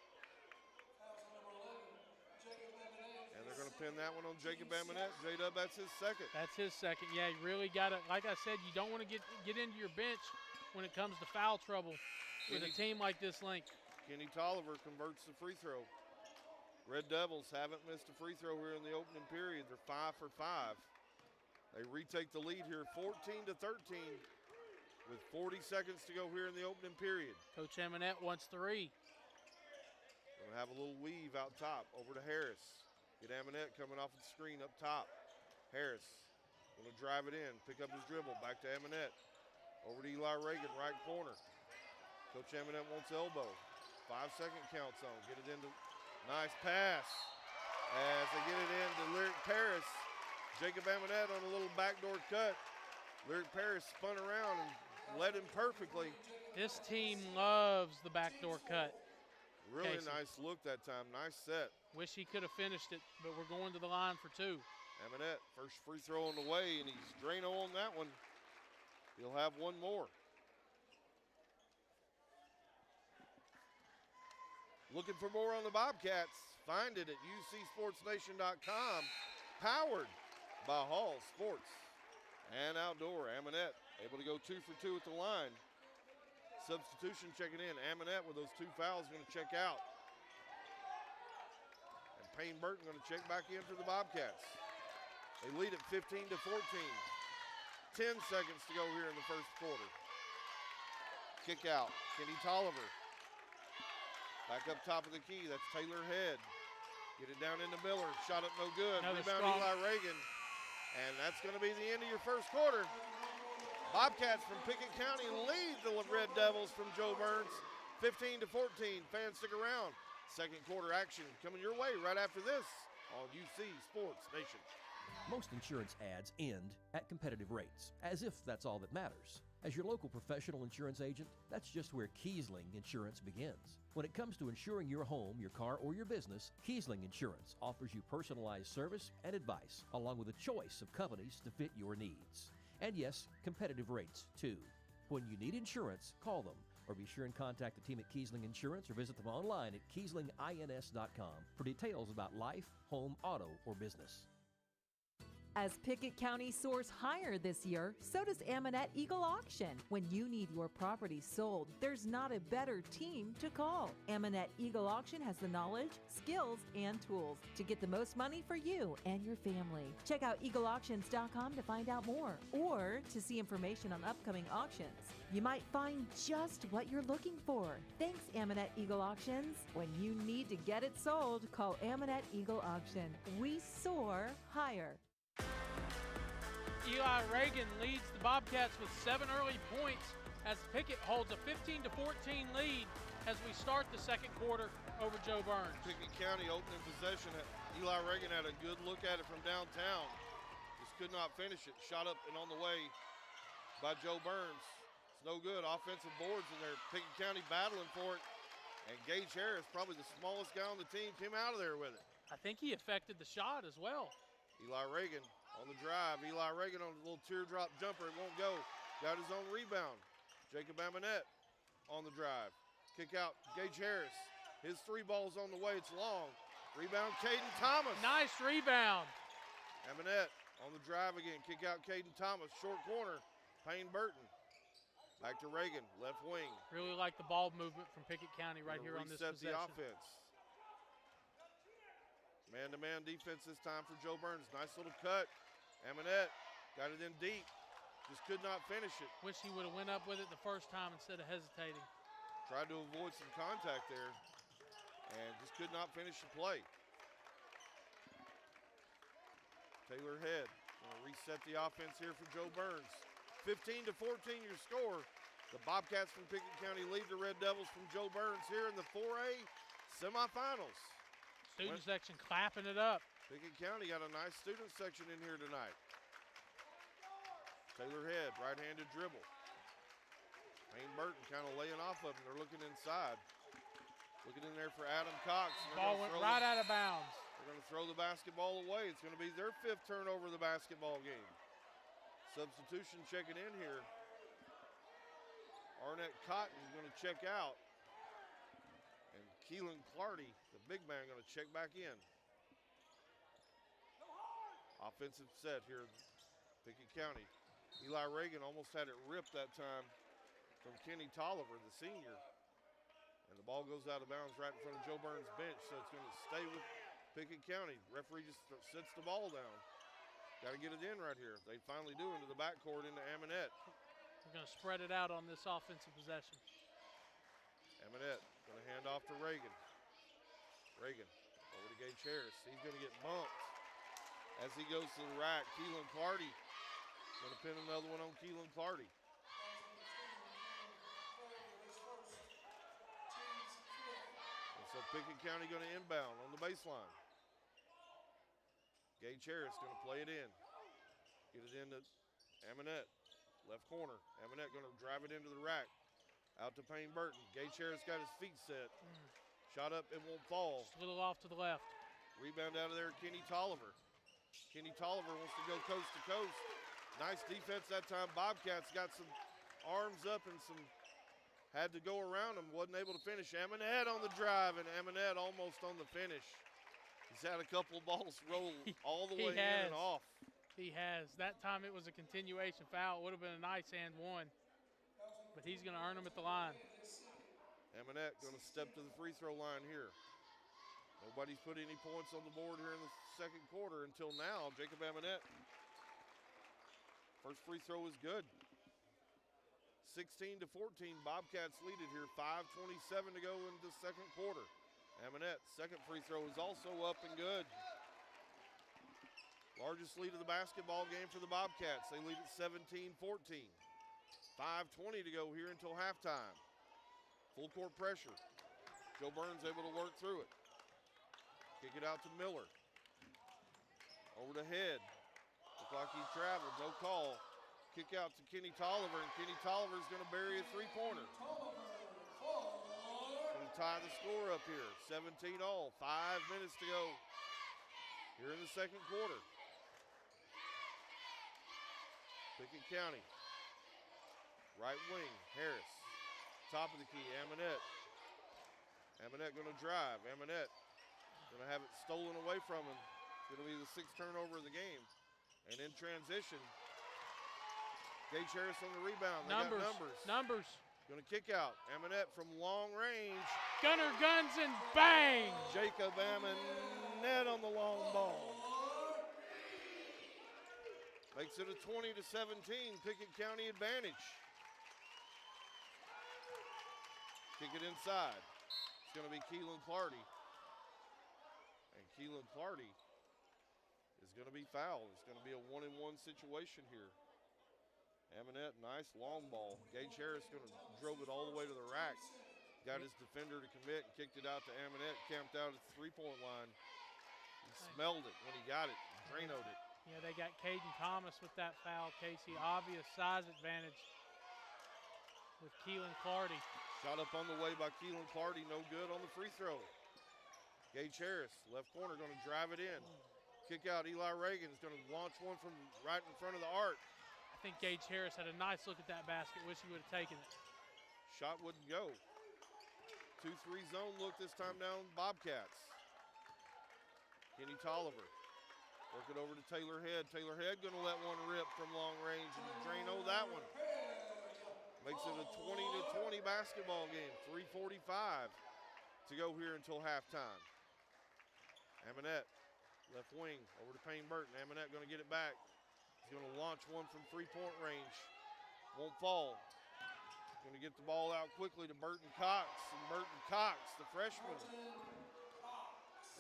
And they're going to pin that one on Jacob Amonette. J-Dub, that's his second. That's his second. Yeah, you really got to, like I said, you don't want to get into your bench when it comes to foul trouble with a team like this length. Kenny Tolliver converts the free throw. Red Devils haven't missed a free throw here in the opening period. They're 5 for 5. They retake the lead here 14-13 with 40 seconds to go here in the opening period. Coach Amonette wants 3. Going to have a little weave out top over to Harris. Get Amonette coming off the screen up top. Harris going to drive it in, pick up his dribble, back to Amonette. Over to Eli Reagan, right corner. Coach Amonette wants elbow. 5-second count zone. Get it into, nice pass. As they get it into Lyric Paris. Jacob Amonette on a little backdoor cut. Lyric Paris spun around and led him perfectly. This team loves the backdoor cut. Really Casey. Nice look that time. Nice set. Wish he could have finished it, but we're going to the line for 2. Amonette, first free throw on the way, and he's Drano on that one. He'll have one more. Looking for more on the Bobcats? Find it at ucsportsnation.com. Powered by Hall Sports and Outdoor. Amonette able to go 2 for 2 at the line. Substitution checking in. Amonette with those 2 fouls going to check out. And Payne Burton going to check back in for the Bobcats. They lead at 15-14. 10 seconds to go here in the first quarter. Kick out. Kenny Tolliver. Back up top of the key, that's Taylor Head. Get it down into Miller, shot up no good. Another Rebound strong. Eli Reagan. And that's gonna be the end of your first quarter. Bobcats from Pickett County lead the Red Devils from Jo Byrns, 15-14. Fans, stick around. Second quarter action coming your way right after this on UC Sports Nation. Most insurance ads end at competitive rates, as if that's all that matters. As your local professional insurance agent, that's just where Kiesling Insurance begins. When it comes to insuring your home, your car, or your business, Kiesling Insurance offers you personalized service and advice, along with a choice of companies to fit your needs. And yes, competitive rates, too. When you need insurance, call them, or be sure and contact the team at Kiesling Insurance or visit them online at KieslingINS.com for details about life, home, auto, or business. As Pickett County soars higher this year, so does Aminette Eagle Auction. When you need your property sold, there's not a better team to call. Aminette Eagle Auction has the knowledge, skills, and tools to get the most money for you and your family. Check out eagleauctions.com to find out more or to see information on upcoming auctions. You might find just what you're looking for. Thanks, Aminette Eagle Auctions. When you need to get it sold, call Aminette Eagle Auction. We soar higher. Eli Reagan leads the Bobcats with 7 early points as Pickett holds a 15-14 lead as we start the second quarter over Jo Byrns. Pickett County opening possession. Eli Reagan had a good look at it from downtown. Just could not finish it. Shot up and on the way by Jo Byrns. It's no good. Offensive boards in there. Pickett County battling for it. And Gage Harris, probably the smallest guy on the team, came out of there with it. I think he affected the shot as well. Eli Reagan on the drive. Eli Reagan on a little teardrop jumper. It won't go. Got his own rebound. Jacob Aminette on the drive. Kick out Gage Harris. His 3 ball's on the way. It's long. Rebound Caden Thomas. Nice rebound. Aminette on the drive again. Kick out Caden Thomas. Short corner. Payne Burton. Back to Reagan. Left wing. Really like the ball movement from Pickett County right here on this possession. Reset the offense. Man-to-man defense this time for Jo Byrns. Nice little cut. Aminette got it in deep. Just could not finish it. Wish he would have went up with it the first time instead of hesitating. Tried to avoid some contact there and just could not finish the play. Taylor Head going to reset the offense here for Jo Byrns. 15-14 your score. The Bobcats from Pickett County lead the Red Devils from Jo Byrns here in the 4A semifinals. Student section clapping it up. Pickett County got a nice student section in here tonight. Taylor Head, right-handed dribble. Payne Burton kind of laying off of him. They're looking inside. Looking in there for Adam Cox. Ball went right out of bounds. They're going to throw the basketball away. It's going to be their 5th turnover of the basketball game. Substitution checking in here. Arnett Cotton going to check out. And Keelan Clardy, the big man, going to check back in. Offensive set here, Pickett County. Eli Reagan almost had it ripped that time from Kenny Tolliver, the senior. And the ball goes out of bounds right in front of Jo Byrns' bench, so it's going to stay with Pickett County. Referee just sets the ball down. Got to get it in right here. They finally do into the backcourt into Aminette. We're going to spread it out on this offensive possession. Aminette going to hand off to Reagan. Reagan over to Gage Harris. He's going to get bumped as he goes to the rack. Keelan Clardy going to pin another one on Keelan Clardy. And so Pickett County going to inbound on the baseline. Gage Harris going to play it in. Get it into Aminette. Left corner. Aminette going to drive it into the rack. Out to Payne Burton. Gage Harris got his feet set. Shot up, it won't fall. Just a little off to the left. Rebound out of there, Kenny Tolliver. Kenny Tolliver wants to go coast to coast. Nice defense that time. Bobcats got some arms up and some had to go around him. Wasn't able to finish. Aminette on the drive, and Aminette almost on the finish. He's had a couple of balls roll all the way in and off. He has. That time it was a continuation foul. It would have been a nice and one. But he's going to earn them at the line. Aminette going to step to the free throw line here. Nobody's put any points on the board here in the second quarter until now. Jacob Aminette. First free throw is good. 16-14, Bobcats lead it here. 5:27 to go in the second quarter. Aminette, second free throw is also up and good. Largest lead of the basketball game for the Bobcats. They lead at 17-14. 5:20 to go here until halftime. Full court pressure. Jo Byrns able to work through it. Kick it out to Miller. Over to Head. Looked like he traveled, no call. Kick out to Kenny Tolliver, and Kenny Tolliver's going to bury a three-pointer. Going to tie the score up here, 17 all. 5 minutes to go here in the second quarter. Pickett County. Right wing, Harris. Top of the key, Aminette. Aminette going to drive. Aminette going to have it stolen away from him. It's going to be the 6th turnover of the game. And in transition, Gage Harris on the rebound. They Numbers. got numbers. Numbers. Going to kick out. Amonette from long range. Gunner guns and bang! Jacob Amonette on the long ball. Makes it a 20-17 Pickett County advantage. Kick it inside. It's going to be Keelan Clardy. And Keelan Clardy is going to be fouled. It's going to be a 1-and-1 situation here. Amonette, nice long ball. Gage Harris going to drove it all the way to the rack. Got his defender to commit and kicked it out to Amonette. Camped out at the three-point line. He smelled it when he got it. Dranoed it. Yeah, they got Caden Thomas with that foul, Casey. Obvious size advantage with Keelan Clardy. Shot up on the way by Keelan Clardy. No good on the free throw. Gage Harris, left corner, going to drive it in. Kick out. Eli Reagan's going to launch one from right in front of the arc. I think Gage Harris had a nice look at that basket. Wish he would have taken it. Shot wouldn't go. 2-3 zone look this time down Bobcats. Kenny Tolliver. Work it over to Taylor Head. Taylor Head going to let one rip from long range and Drano that one. Makes it a 20-20 basketball game. 3:45 to go here until halftime. Amonette, left wing, over to Payne Burton. Amonette going to get it back. He's going to launch one from three-point range. Won't fall. Going to get the ball out quickly to Burton Cox. And Burton Cox, the freshman,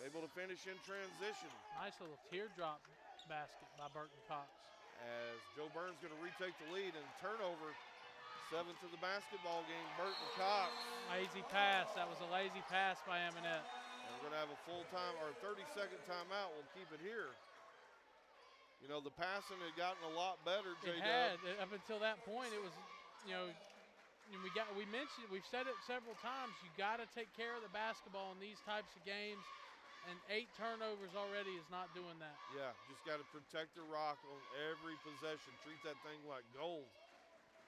able to finish in transition. Nice little teardrop basket by Burton Cox. As Jo Byrns going to retake the lead and turnover. 7th of the basketball game, Burton Cox. Lazy pass. That was a lazy pass by Amonette. And we're going to have a full-time or 30-second timeout. We'll keep it here. You know, the passing had gotten a lot better, J-Dub. It had. Up until that point, it was, you know, we mentioned, we've said it several times, you got to take care of the basketball in these types of games, and 8 turnovers already is not doing that. Yeah, just got to protect the rock on every possession. Treat that thing like gold.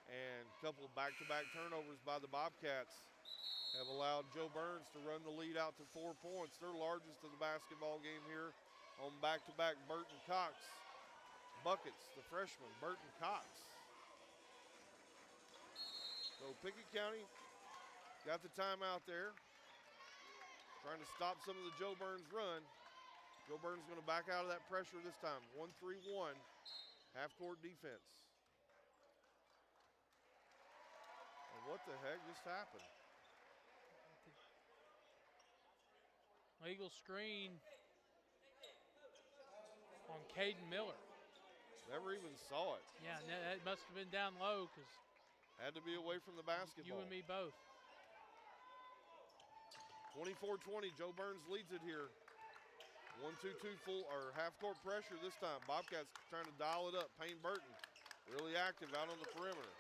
And a couple of back-to-back turnovers by the Bobcats have allowed Jo Byrns to run the lead out to 4 points. Their largest of the basketball game here on back-to-back Burton Cox buckets, the freshman, Burton Cox. So Pickett County got the timeout there, trying to stop some of the Jo Byrns run. Jo Byrns going to back out of that pressure this time. 1-3-1, half-court defense. And what the heck just happened? Legal screen on Caden Miller. Never even saw it. Yeah, that must have been down low because had to be away from the basketball. You and me both. 24-20, Jo Byrns leads it here. 1-2-2 full or half-court pressure this time. Bobcats trying to dial it up. Payne Burton really active out on the perimeter.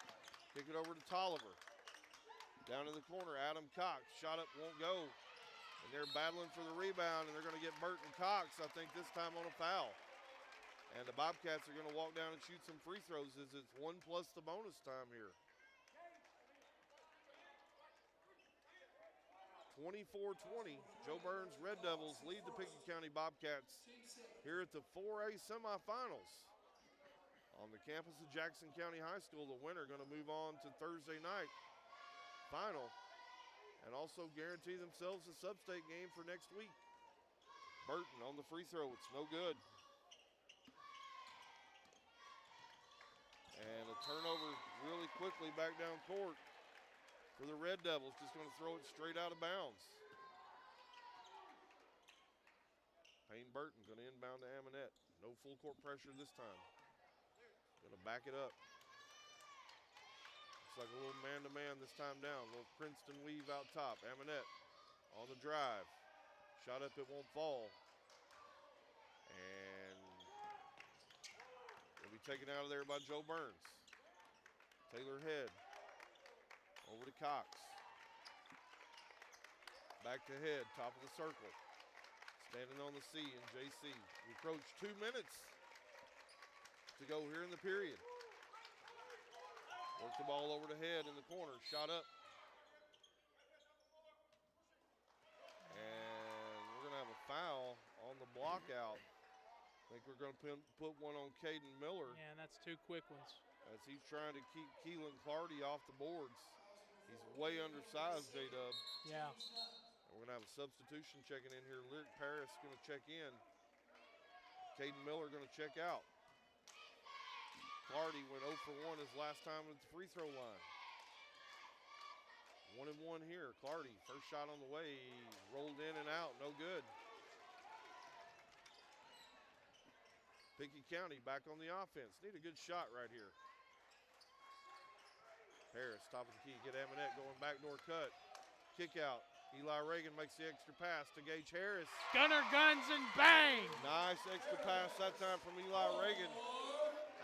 Kick it over to Tolliver. Down in the corner, Adam Cox. Shot up, won't go. And they're battling for the rebound, and they're going to get Burton Cox, I think, this time on a foul. And the Bobcats are going to walk down and shoot some free throws as it's 1 plus the bonus time here. 24-20, Jo Byrns Red Devils lead the Pickett County Bobcats here at the 4A semifinals. On the campus of Jackson County High School, the winner going to move on to Thursday night final and also guarantee themselves a sub-state game for next week. Burton on the free throw, it's no good. And a turnover really quickly back down court for the Red Devils. Just going to throw it straight out of bounds. Payne Burton going to inbound to Amonette. No full court pressure this time. Going to back it up. Looks like a little man-to-man this time down. A little Princeton weave out top. Amonette on the drive. Shot up, it won't fall. And will be taken out of there by Jo Byrns. Taylor Head. Over to Cox. Back to Head, top of the circle. Standing on the C and JC. We approach 2 minutes to go here in the period. Work the ball over to Head in the corner. Shot up. And we're going to have a foul on the block out. I think think we're going to put one on Caden Miller. Yeah, and that's 2 quick ones. As he's trying to keep Keelan Clardy off the boards. He's way undersized, J-Dub. Yeah. And we're going to have a substitution checking in here. Lyric Paris going to check in. Caden Miller going to check out. Clardy went 0 for 1 his last time at the free throw line. 1 and 1 here. Clardy, first shot on the way. Rolled in and out, no good. Pickett County back on the offense. Need a good shot right here. Harris, top of the key, get Aminette going backdoor cut. Kick out. Eli Reagan makes the extra pass to Gage Harris. Gunner guns and bang! Nice extra pass that time from Eli Reagan.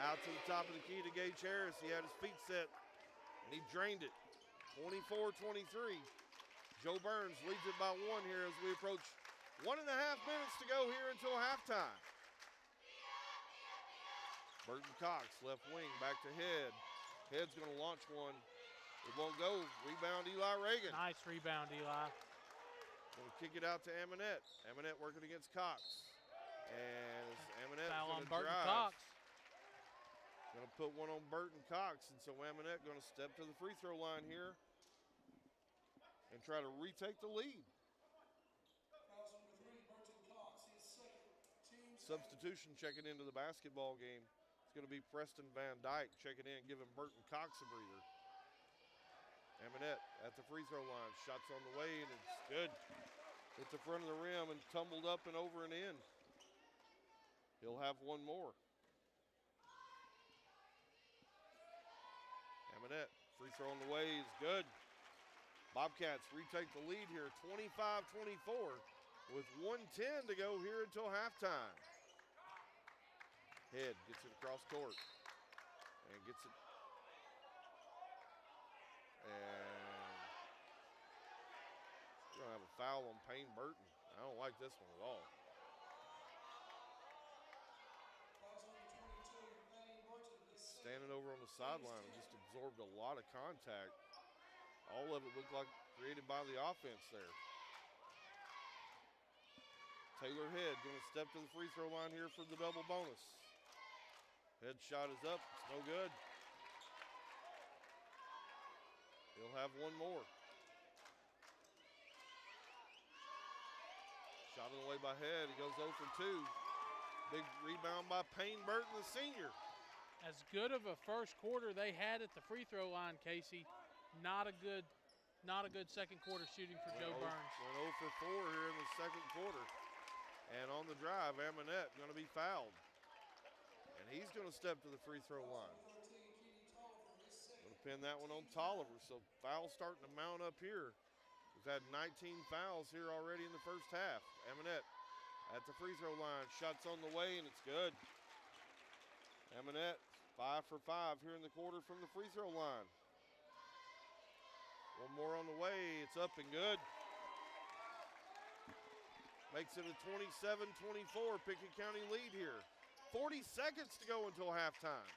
Out to the top of the key to Gage Harris. He had his feet set, and he drained it. 24-23. Jo Byrns leads it by 1 here as we approach 1.5 minutes to go here until halftime. Burton Cox, left wing, back to Head. Head's going to launch one. It won't go. Rebound, Eli Reagan. Nice rebound, Eli. Going to kick it out to Aminette. Aminette working against Cox. And Aminette's going to drive. Cox. Going to put one on Burton Cox. And so Aminette going to step to the free throw line here and try to retake the lead. Substitution checking into the basketball game. It's going to be Preston Van Dyke checking in, giving Burton Cox a breather. Aminette at the free throw line. Shots on the way, and it's good. Hit the front of the rim and tumbled up and over and in. He'll have one more. Aminette, free throw on the way is good. Bobcats retake the lead here, 25-24, with 1:10 to go here until halftime. Head gets it across court and gets it. And we're going to have a foul on Payne Burton. I don't like this one at all. Standing over on the sideline and just absorbed a lot of contact. All of it looked like created by the offense there. Taylor Head going to step to the free throw line here for the double bonus. Head shot is up, it's no good. He'll have one more. Shot on the way by Head, he goes 0 for 2. Big rebound by Payne Burton, the senior. As good of a first quarter they had at the free throw line, Casey. Not a good second quarter shooting for Jo Byrns. Went 0 for 4 here in the second quarter. And on the drive, Aminette going to be fouled. And he's going to step to the free throw line. Going to pin that one on Tolliver. So fouls starting to mount up here. We've had 19 fouls here already in the first half. Aminette at the free throw line. Shots on the way, and it's good. Aminette 5 for 5 here in the quarter from the free throw line. One more on the way. It's up and good. Makes it a 27-24 Pickett County lead here. 40 seconds to go until halftime.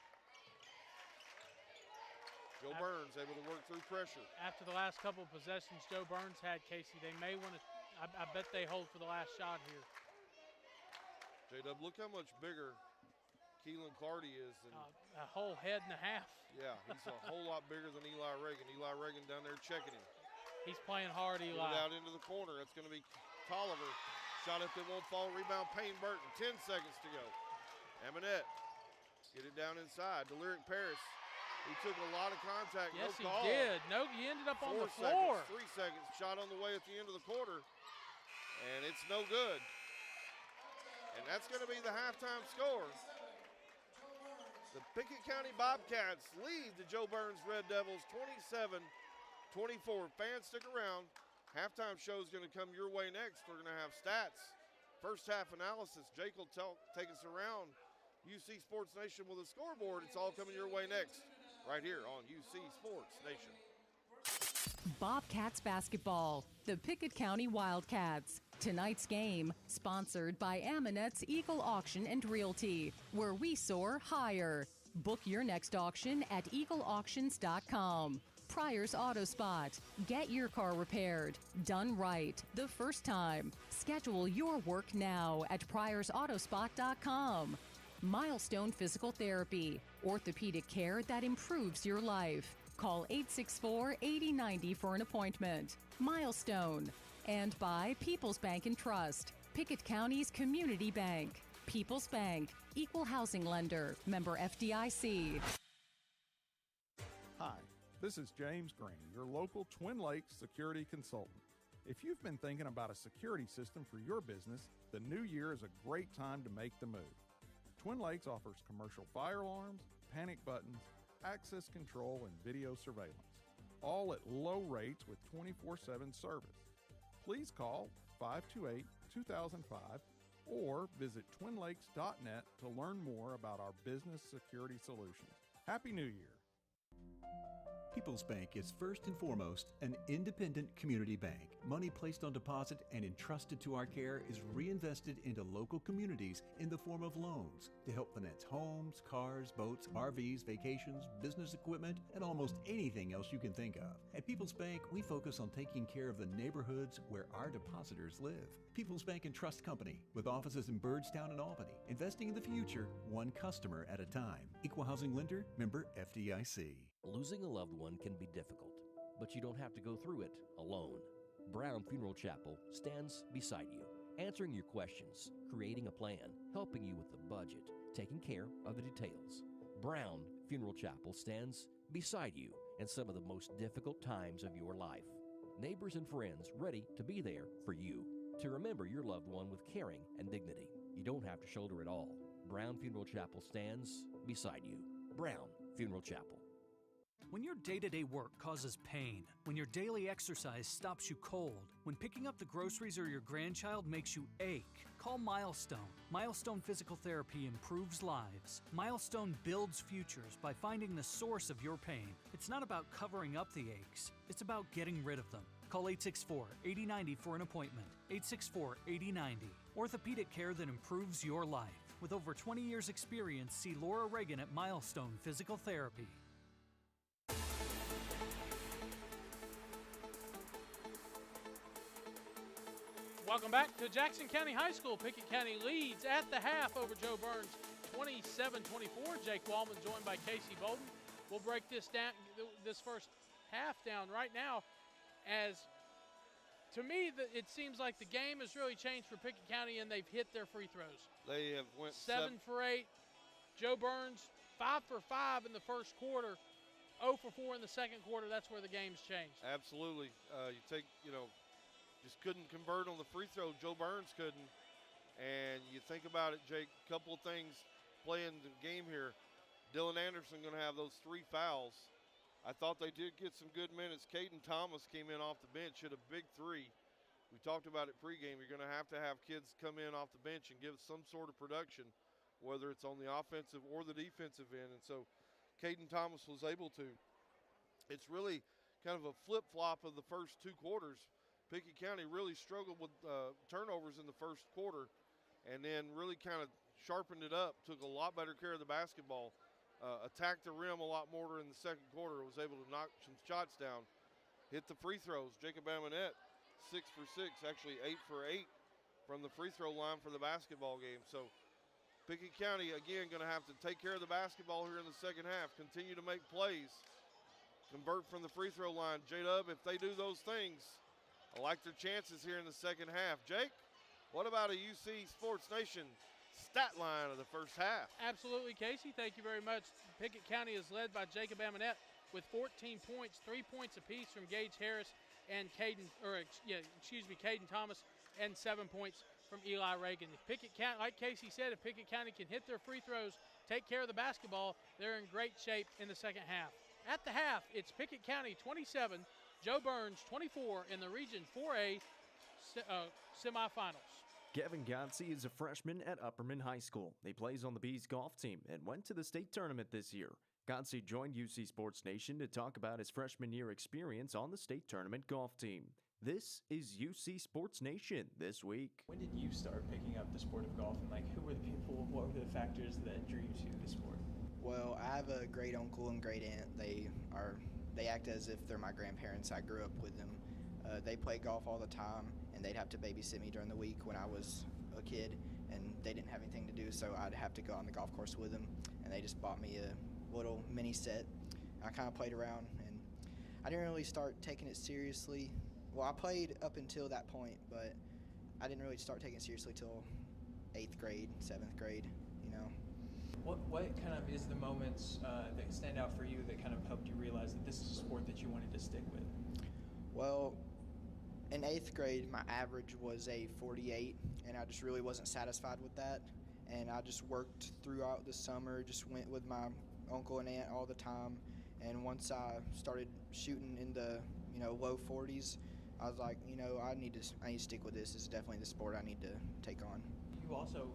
Jo Byrns able to work through pressure. After the last couple of possessions Jo Byrns had, Casey, they may want to, I bet they hold for the last shot here. J-Dub, look how much bigger Keelan Clardy is. Than, a whole head and a half. Yeah, he's a whole lot bigger than Eli Reagan. Eli Reagan down there checking him. He's playing hard, Eli. Get it out into the corner. That's going to be Tolliver. Shot up that won't fall. Rebound, Payne Burton. 10 seconds to go. Aminette, get it down inside to Lyric Paris. He took a lot of contact. Yes, no call. He did. No, he ended up on the 4 floor. Seconds, 3 seconds. Shot on the way at the end of the quarter. And it's no good. And that's going to be the halftime score. The Pickett County Bobcats lead the Jo Byrns Red Devils 27-24. Fans, stick around. Halftime show is going to come your way next. We're going to have stats, first half analysis. Jake will take us around UC Sports Nation with a scoreboard. It's all coming your way next, right here on UC Sports Nation. Bobcats basketball, the Pickett County Wildcats. Tonight's game, sponsored by Aminette's Eagle Auction and Realty, where we soar higher. Book your next auction at eagleauctions.com. Pryor's Auto Spot. Get your car repaired. Done right. The first time. Schedule your work now at pryorsautospot.com. Milestone Physical Therapy. Orthopedic care that improves your life. Call 864-8090 for an appointment. Milestone. And by People's Bank and Trust. Pickett County's community bank. People's Bank. Equal housing lender. Member FDIC. Hi, this is James Green, your local Twin Lakes security consultant. If you've been thinking about a security system for your business, the new year is a great time to make the move. Twin Lakes offers commercial fire alarms, panic buttons, access control, and video surveillance, all at low rates with 24/7 service. Please call 528-2005 or visit twinlakes.net to learn more about our business security solutions. Happy New Year! People's Bank is first and foremost an independent community bank. Money placed on deposit and entrusted to our care is reinvested into local communities in the form of loans to help finance homes, cars, boats, RVs, vacations, business equipment, and almost anything else you can think of. At People's Bank, we focus on taking care of the neighborhoods where our depositors live. People's Bank and Trust Company, with offices in Byrdstown and Albany, investing in the future, one customer at a time. Equal housing lender, member FDIC. Losing a loved one can be difficult, but you don't have to go through it alone. Brown Funeral Chapel stands beside you, answering your questions, creating a plan, helping you with the budget, taking care of the details. Brown Funeral Chapel stands beside you in some of the most difficult times of your life. Neighbors and friends ready to be there for you, to remember your loved one with caring and dignity. You don't have to shoulder it all. Brown Funeral Chapel stands beside you. Brown Funeral Chapel. When your day-to-day work causes pain, when your daily exercise stops you cold, when picking up the groceries or your grandchild makes you ache, call Milestone. Milestone Physical Therapy improves lives. Milestone builds futures by finding the source of your pain. It's not about covering up the aches, it's about getting rid of them. Call 864-8090 for an appointment. 864-8090. Orthopedic care that improves your life. With over 20 years' experience, see Laura Reagan at Milestone Physical Therapy. Welcome back to Jackson County High School. Pickett County leads at the half over Jo Byrns, 27-24. Jake Wallman joined by Casey Bolden. We'll break this first half down right now, as to me it seems like the game has really changed for Pickett County, and they've hit their free throws. They have went 7 for 8. Jo Byrns 5 for 5 in the first quarter, 0 for 4 in the second quarter. That's where the game's changed. Absolutely. Just couldn't convert on the free throw. Jo Byrns couldn't. And you think about it, Jake, a couple of things playing the game here. Dylan Anderson going to have those 3 fouls. I thought they did get some good minutes. Caden Thomas came in off the bench, hit a big 3. We talked about it pregame. You're going to have kids come in off the bench and give some sort of production, whether it's on the offensive or the defensive end. And so Caden Thomas was able to. It's really kind of a flip-flop of the first 2 quarters. Pickett County really struggled with turnovers in the first quarter, and then really kind of sharpened it up, took a lot better care of the basketball, attacked the rim a lot more in the second quarter, was able to knock some shots down, hit the free throws. Jacob Amonette, 6 for 6, actually 8 for 8 from the free throw line for the basketball game. So Pickett County, again, going to have to take care of the basketball here in the second half, continue to make plays, convert from the free throw line. J-Dub, if they do those things, I like their chances here in the second half. Jake, what about a UC Sports Nation stat line of the first half? Absolutely, Casey. Thank you very much. Pickett County is led by Jacob Amonette with 14 points, 3 points apiece from Gage Harris and Caden Thomas, and 7 points from Eli Reagan. If Pickett County, like Casey said, if Pickett County can hit their free throws, take care of the basketball, they're in great shape in the second half. At the half, it's Pickett County 27, Jo Byrns 24 in the Region 4A semifinals. Kevin Godsey is a freshman at Upperman High School. He plays on the Bees golf team and went to the state tournament this year. Godsey joined UC Sports Nation to talk about his freshman year experience on the state tournament golf team. This is UC Sports Nation this week. When did you start picking up the sport of golf, and who were the people, what were the factors that drew you to the sport? Well, I have a great uncle and great aunt. They are they act as if they're my grandparents. I grew up with them. They play golf all the time, and they'd have to babysit me during the week when I was a kid, and they didn't have anything to do, so I'd have to go on the golf course with them, and they just bought me a little mini set. I kind of played around, and I didn't really start taking it seriously. Well, I played up until that point, but I didn't really start taking it seriously till 8th grade, 7th grade, you know. What kind of is the moments that stand out for you that kind of helped you realize that this is a sport that you wanted to stick with? Well, in 8th grade, my average was a 48, and I just really wasn't satisfied with that. And I just worked throughout the summer, just went with my uncle and aunt all the time. And once I started shooting in the, low 40s, I was like, I need to stick with this. This is definitely the sport I need to take on. You also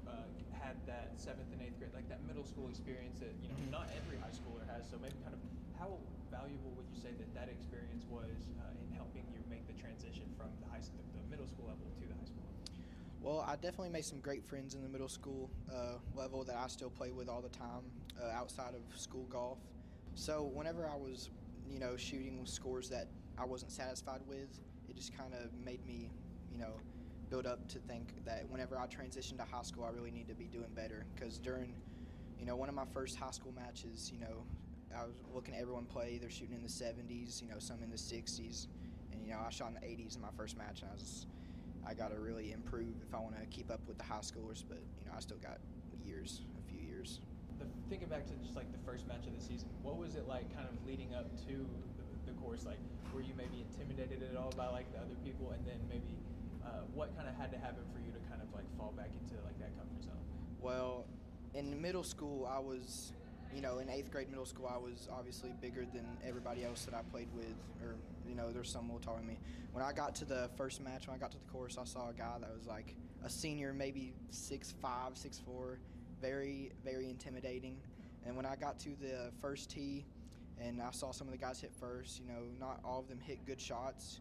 had that 7th and 8th grade, like that middle school experience that, not every high schooler has. So maybe kind of how valuable would you say that experience was in helping you make the transition from the middle school level to the high school level? Well, I definitely made some great friends in the middle school level that I still play with all the time outside of school golf. So whenever I was, shooting scores that I wasn't satisfied with, it just kind of made me, build up to think that whenever I transitioned to high school, I really need to be doing better. Because during, one of my first high school matches, I was looking at everyone play. They're shooting in the 70s, some in the 60s. And, I shot in the 80s in my first match. And I got to really improve if I want to keep up with the high schoolers. But, I still got a few years. Thinking back to just like the first match of the season, what was it like kind of leading up to the course? Like, were you maybe intimidated at all by like the other people? And then maybe what kind of had to happen for you to kind of like fall back into like that comfort zone? Well, in middle school, I was, in 8th grade middle school, I was obviously bigger than everybody else that I played with, or, there's some more taller than me. When I got to the first match, when I got to the course, I saw a guy that was like a senior, maybe 6'5", 6'4", very, very intimidating. And when I got to the first tee and I saw some of the guys hit first, not all of them hit good shots.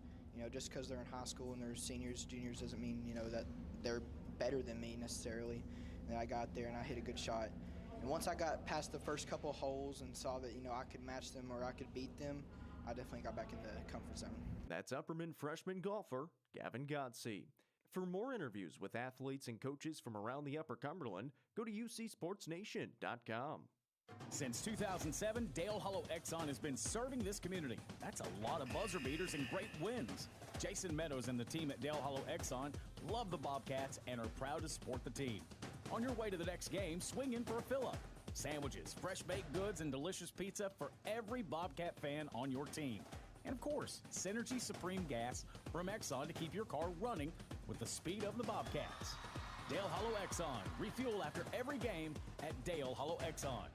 Just because they're in high school and they're seniors, juniors doesn't mean, that they're better than me necessarily. And then I got there and I hit a good shot. And once I got past the first couple of holes and saw that, I could match them or I could beat them, I definitely got back in the comfort zone. That's Upperman freshman golfer Gavin Godsey. For more interviews with athletes and coaches from around the Upper Cumberland, go to ucsportsnation.com. Since 2007, Dale Hollow Exxon has been serving this community. That's a lot of buzzer beaters and great wins. Jason Meadows and the team at Dale Hollow Exxon love the Bobcats and are proud to support the team. On your way to the next game, swing in for a fill-up. Sandwiches, fresh baked goods, and delicious pizza for every Bobcat fan on your team. And of course, Synergy Supreme Gas from Exxon to keep your car running with the speed of the Bobcats. Dale Hollow Exxon. Refuel after every game at Dale Hollow Exxon.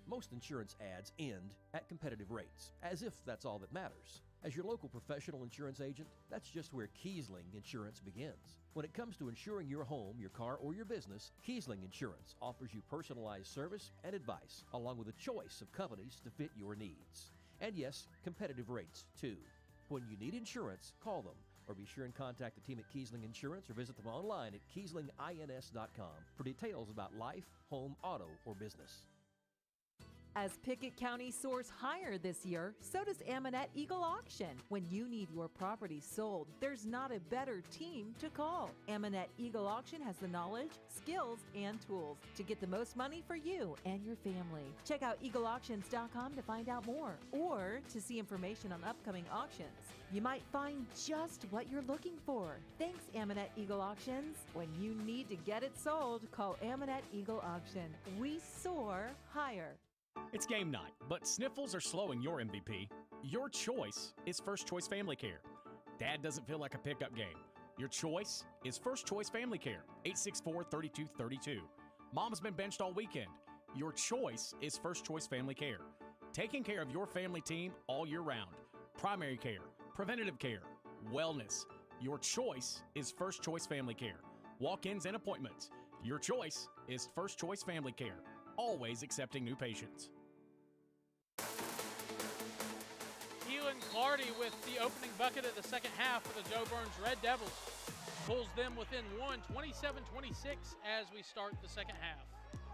Most insurance ads end at competitive rates, as if that's all that matters. As your local professional insurance agent, that's just where Kiesling Insurance begins. When it comes to insuring your home, your car, or your business, Kiesling Insurance offers you personalized service and advice, along with a choice of companies to fit your needs. And yes, competitive rates, too. When you need insurance, call them, or be sure and contact the team at Kiesling Insurance or visit them online at KieslingINS.com for details about life, home, auto, or business. As Pickett County soars higher this year, so does Aminette Eagle Auction. When you need your property sold, there's not a better team to call. Aminette Eagle Auction has the knowledge, skills, and tools to get the most money for you and your family. Check out eagleauctions.com to find out more or to see information on upcoming auctions. You might find just what you're looking for. Thanks, Aminette Eagle Auctions. When you need to get it sold, call Aminette Eagle Auction. We soar higher. It's game night, but sniffles are slowing your MVP. Your choice is First Choice Family Care. Dad doesn't feel like a pickup game. Your choice is First Choice Family Care, 864-3232. Mom's been benched all weekend. Your choice is First Choice Family Care. Taking care of your family team all year round. Primary care, preventative care, wellness. Your choice is First Choice Family Care. Walk-ins and appointments. Your choice is First Choice Family Care. Always accepting new patients. Keelan Clardy with the opening bucket of the second half for the Jo Byrns Red Devils. Pulls them within one, 27-26 as we start the second half.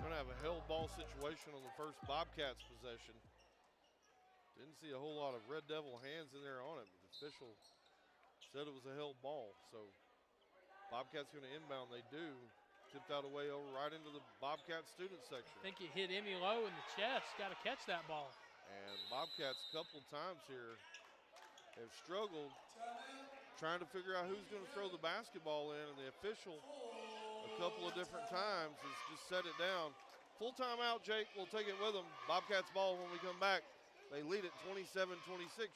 We're going to have a hell ball situation on the first Bobcats possession. Didn't see a whole lot of Red Devil hands in there on it, but the official said it was a held ball. So Bobcats going to inbound. They do. Tipped out away over right into the Bobcat student section. I think it hit Emmy Lowe in the chest. Got to catch that ball. And Bobcats a couple times here have struggled trying to figure out who's going to throw the basketball in, and the official a couple of different times has just set it down. Full timeout, Jake. We'll take it with them. Bobcats ball when we come back. They lead at 27-26.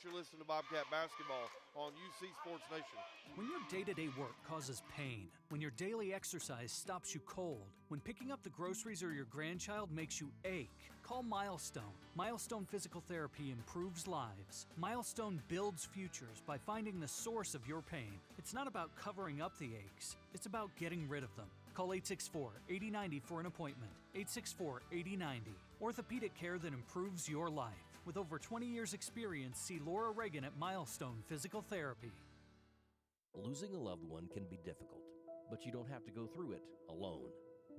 You're listening to Bobcat basketball on UC Sports Nation. When your day-to-day work causes pain, when your daily exercise stops you cold, when picking up the groceries or your grandchild makes you ache, call Milestone. Milestone Physical Therapy improves lives. Milestone builds futures by finding the source of your pain. It's not about covering up the aches. It's about getting rid of them. Call 864-8090 for an appointment. 864-8090. Orthopedic care that improves your life. With over 20 years' experience, see Laura Reagan at Milestone Physical Therapy. Losing a loved one can be difficult, but you don't have to go through it alone.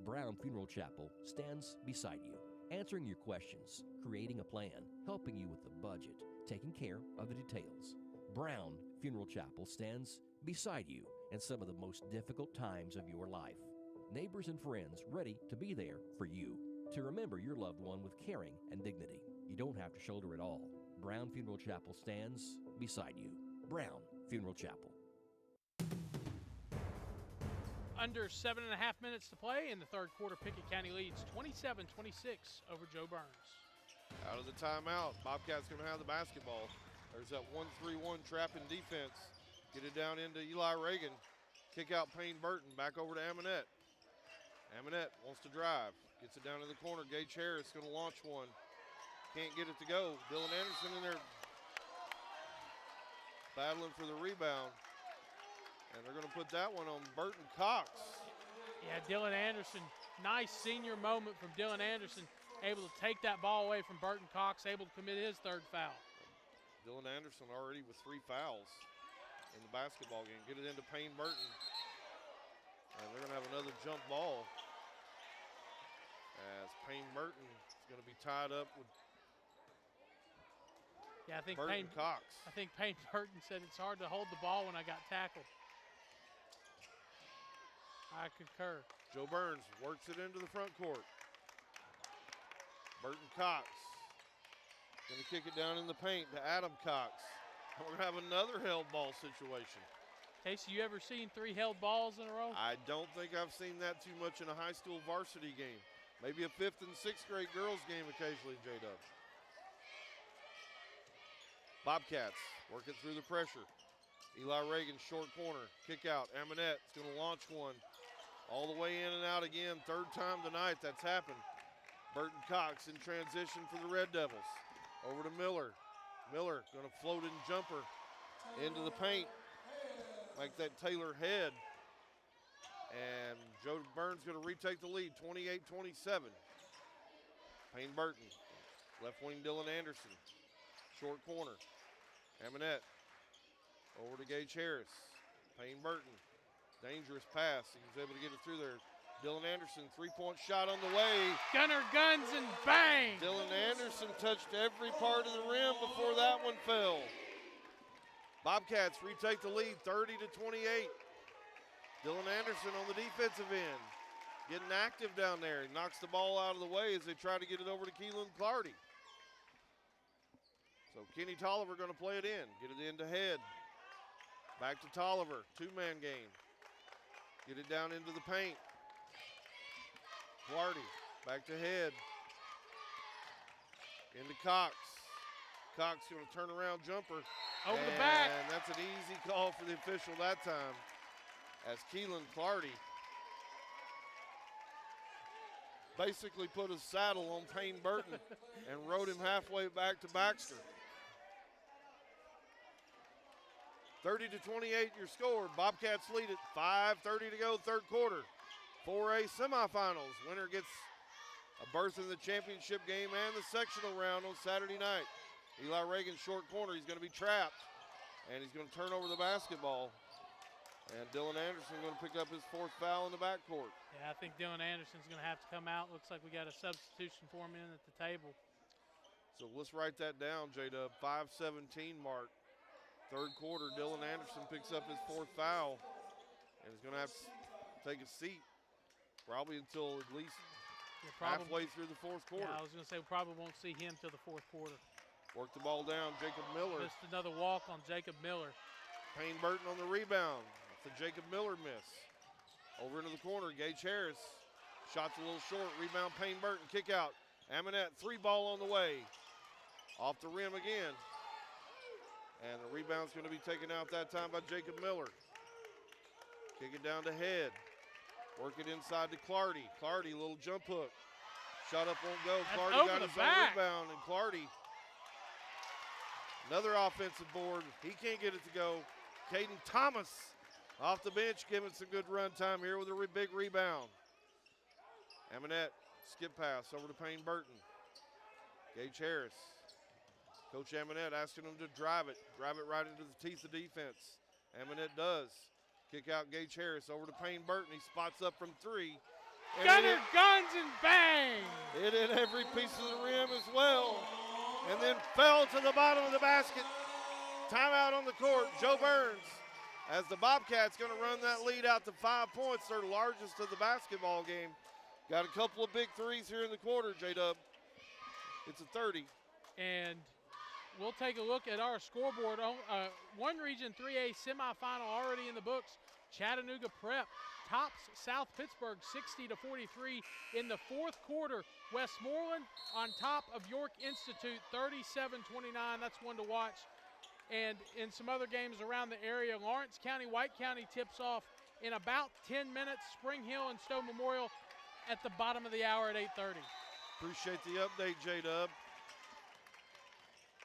Brown Funeral Chapel stands beside you, answering your questions, creating a plan, helping you with the budget, taking care of the details. Brown Funeral Chapel stands beside you in some of the most difficult times of your life. Neighbors and friends ready to be there for you, to remember your loved one with caring and dignity. You don't have to shoulder it all. Brown Funeral Chapel stands beside you. Brown Funeral Chapel. Under 7.5 minutes to play in the third quarter. Pickett County leads 27-26 over Jo Byrns. Out of the timeout, Bobcats going to have the basketball. There's that 1-3-1 trap in defense. Get it down into Eli Reagan. Kick out Payne Burton. Back over to Aminette. Aminette wants to drive. Gets it down to the corner. Gage Harris going to launch one. Can't get it to go. Dylan Anderson in there battling for the rebound. And they're going to put that one on Burton Cox. Yeah, Dylan Anderson. Nice senior moment from Dylan Anderson. Able to take that ball away from Burton Cox. Able to commit his third foul. Dylan Anderson already with 3 fouls in the basketball game. Get it into Payne Burton. And they're going to have another jump ball. As Payne Burton is going to be tied up with I think Burton Cox. I think Payne Burton said it's hard to hold the ball when I got tackled. I concur. Jo Byrns works it into the front court. Burton Cox going to kick it down in the paint to Adam Cox. And we're going to have another held ball situation. Casey, you ever seen 3 held balls in a row? I don't think I've seen that too much in a high school varsity game. Maybe a 5th and 6th grade girls game occasionally, J-Dub. Bobcats working through the pressure. Eli Reagan, short corner, kick out. Aminette is going to launch one. All the way in and out again. 3rd time tonight that's happened. Burton Cox in transition for the Red Devils. Over to Miller. Miller going to float in jumper into the paint. Like that Taylor head. And Jo Byrns going to retake the lead, 28-27. Payne Burton, left wing Dylan Anderson. Short corner. Aminette over to Gage Harris. Payne Burton, dangerous pass. He was able to get it through there. Dylan Anderson, 3-point shot on the way. Gunner guns and bang! Dylan Anderson touched every part of the rim before that one fell. Bobcats retake the lead, 30-28. Dylan Anderson on the defensive end, getting active down there. He knocks the ball out of the way as they try to get it over to Keelan Clardy. So Kenny Tolliver going to play it in. Get it into Head. Back to Tolliver. 2-man game. Get it down into the paint. Clardy. Back to Head. Into Cox. Cox going to turn around jumper. Over the back. And that's an easy call for the official that time. As Keelan Clardy basically put a saddle on Payne Burton and rode him halfway back to Baxter. 30-28 your score. Bobcats lead it. 5:30 to go, third quarter. 4A semifinals. Winner gets a berth in the championship game and the sectional round on Saturday night. Eli Reagan, short corner. He's going to be trapped, and he's going to turn over the basketball. And Dylan Anderson going to pick up his 4th foul in the backcourt. Yeah, I think Dylan Anderson's going to have to come out. Looks like we got a substitution for him in at the table. So let's write that down, J-Dub. 5:17 mark. Third quarter, Dylan Anderson picks up his fourth foul and is going to have to take a seat probably until at least halfway through the fourth quarter. Yeah, I was going to say we probably won't see him till the fourth quarter. Work the ball down, Jacob Miller. Missed another walk on Jacob Miller. Payne Burton on the rebound. It's a Jacob Miller miss. Over into the corner, Gage Harris. Shot's a little short. Rebound, Payne Burton. Kick out. Amonette, 3 ball on the way. Off the rim again. And the rebound's going to be taken out that time by Jacob Miller. Kick it down to Head. Work it inside to Clardy. Clardy, little jump hook. Shot up won't go. Clardy got his own rebound, and Clardy, another offensive board. He can't get it to go. Caden Thomas off the bench giving some good run time here with a big rebound. Amonette, skip pass over to Payne Burton. Gage Harris. Coach Amonette asking him to drive it right into the teeth of defense. Amonette does. Kick out Gage Harris over to Payne Burton. He spots up from 3. Gunner guns and bang! It hit every piece of the rim as well. And then fell to the bottom of the basket. Timeout on the court. Jo Byrns, as the Bobcats going to run that lead out to 5 points, their largest of the basketball game. Got a couple of big threes here in the quarter, J-Dub. It's a 30. And we'll take a look at our scoreboard. One Region 3A semifinal already in the books. Chattanooga Prep tops South Pittsburgh 60-43 in the fourth quarter. Westmoreland on top of York Institute 37-29. That's one to watch. And in some other games around the area, Lawrence County, White County tips off in about 10 minutes. Spring Hill and Stowe Memorial at the bottom of the hour at 8:30. Appreciate the update, J-Dub.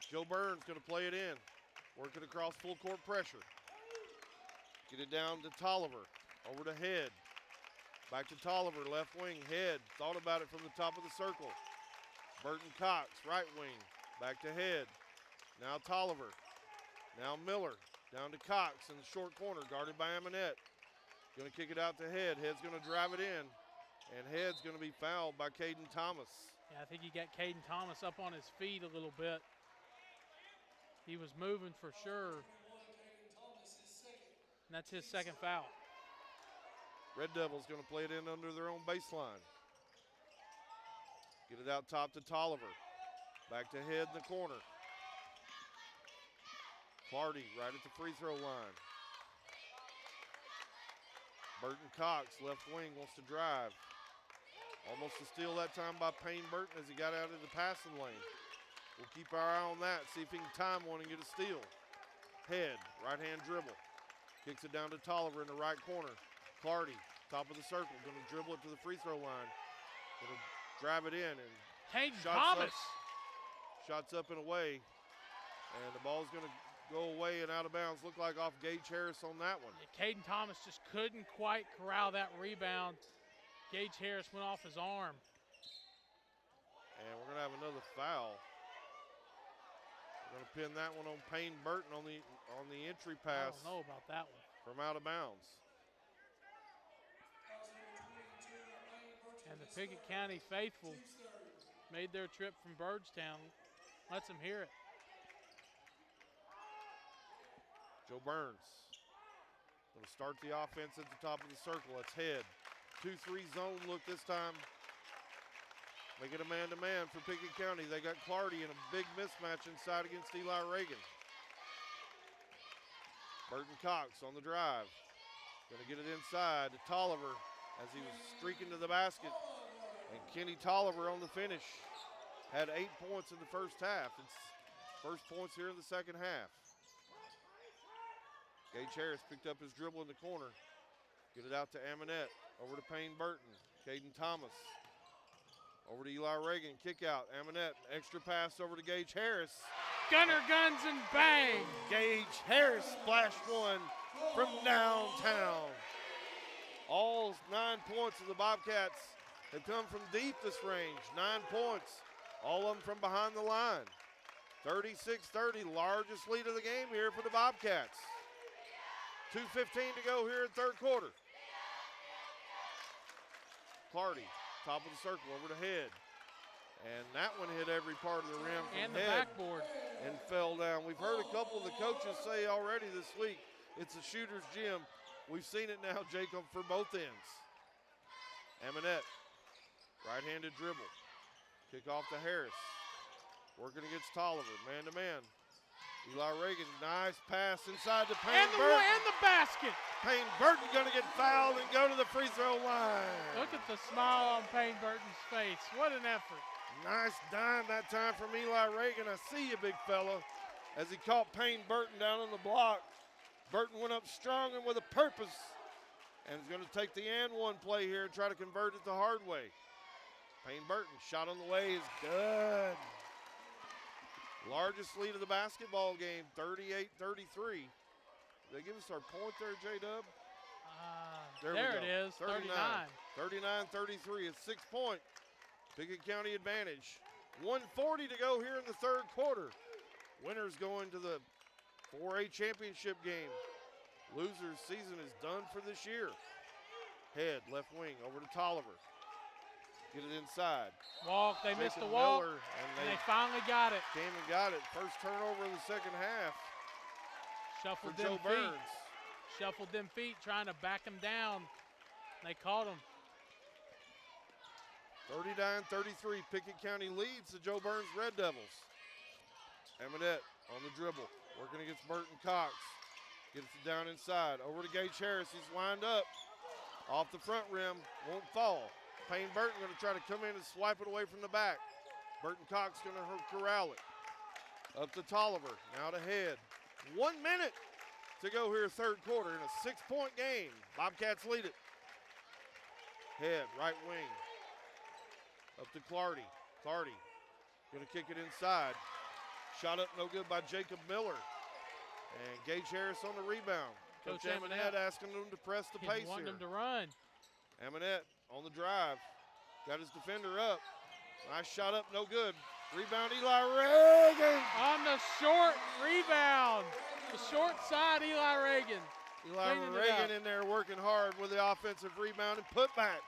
Jo Byrns going to play it in. Working across full court pressure. Get it down to Tolliver. Over to Head. Back to Tolliver, left wing. Head thought about it from the top of the circle. Burton Cox, right wing. Back to Head. Now Tolliver. Now Miller. Down to Cox in the short corner, guarded by Amonette. Going to kick it out to Head. Head's going to drive it in. And Head's going to be fouled by Caden Thomas. Yeah, I think he got Caden Thomas up on his feet a little bit. He was moving for sure. And that's his second foul. Red Devils going to play it in under their own baseline. Get it out top to Tolliver. Back to Head in the corner. Clardy right at the free throw line. Burton Cox, left wing, wants to drive. Almost a steal that time by Payne Burton as he got out of the passing lane. We'll keep our eye on that, see if he can time one and get a steal. Head, right-hand dribble. Kicks it down to Tolliver in the right corner. Clardy, top of the circle, going to dribble it to the free throw line. Going to drive it in and Caden Thomas. Shots up and away. And the ball's going to go away and out of bounds. Looked like off Gage Harris on that one. Yeah, Caden Thomas just couldn't quite corral that rebound. Gage Harris went off his arm. And we're going to have another foul. We're going to pin that one on Payne Burton on the entry pass. I don't know about that one. From out of bounds. And the Pickett County faithful made their trip from Byrdstown. Let's them hear it. Jo Byrns going to start the offense at the top of the circle. That's Head. 2-3 zone look this time. Make it a man-to-man for Pickett County. They got Clardy in a big mismatch inside against Eli Reagan. Burton Cox on the drive. Going to get it inside to Tolliver as he was streaking to the basket. And Kenny Tolliver on the finish. Had 8 points in the first half. It's first points here in the second half. Gage Harris picked up his dribble in the corner. Get it out to Amonette. Over to Payne Burton. Caden Thomas. Over to Eli Reagan. Kick out. Amonette. Extra pass over to Gage Harris. Gunner guns and bang. Gage Harris splashed one from downtown. All 9 points of the Bobcats have come from deep this range. 9 points. All of them from behind the line. 36-30. Largest lead of the game here for the Bobcats. 2:15 to go here in third quarter. Clardy, top of the circle, over to Head. And that one hit every part of the rim from And the head backboard. and fell down. We've heard a couple of the coaches say already this week, it's a shooter's gym. We've seen it now, Jacob, for both ends. Amonette, right-handed dribble. Kick off to Harris. Working against Tolliver, man-to-man. Eli Reagan, nice pass inside to Payne Burton. And the basket. Payne Burton going to get fouled and go to the free throw line. Look at the smile on Payne Burton's face. What an effort. Nice dime that time from Eli Reagan. I see you, big fella. As he caught Payne Burton down on the block. Burton went up strong and with a purpose. And is going to take the and one play here and try to convert it the hard way. Payne Burton, shot on the way is good. Largest lead of the basketball game, 38-33. They give us our point there, J-Dub? There it is, 39. 39-33, it's 6-point. Pickett County advantage. 1:40 to go here in the third quarter. Winners going to the 4A championship game. Losers' season is done for this year. Head, left wing, over to Tolliver. Get it inside. Walk, they missed the Jacob walk, Miller, and they finally got it. Came and got it. First turnover of the second half. Shuffled for them Jo feet. Byrns. Shuffled them feet, trying to back him down. They caught him. 39-33, Pickett County leads the Jo Byrns Red Devils. Amonette on the dribble, working against Burton Cox. Gets it down inside, over to Gage Harris. He's lined up. Off the front rim, won't fall. Payne Burton going to try to come in and swipe it away from the back. Burton Cox going to corral it. Up to Tolliver, now to Head. 1 minute to go here, third quarter, in a 6-point game. Bobcats lead it. Head, right wing. Up to Clardy. Clardy going to kick it inside. Shot up no good by Jacob Miller. And Gage Harris on the rebound. Coach Amonette asking them to press the pace wanting here. them to run. Amonette on the drive. Got his defender up. Nice shot up, no good. Rebound, Eli Reagan. On the short rebound. The short side, Eli Reagan. Eli Reagan in there working hard with the offensive rebound and put back.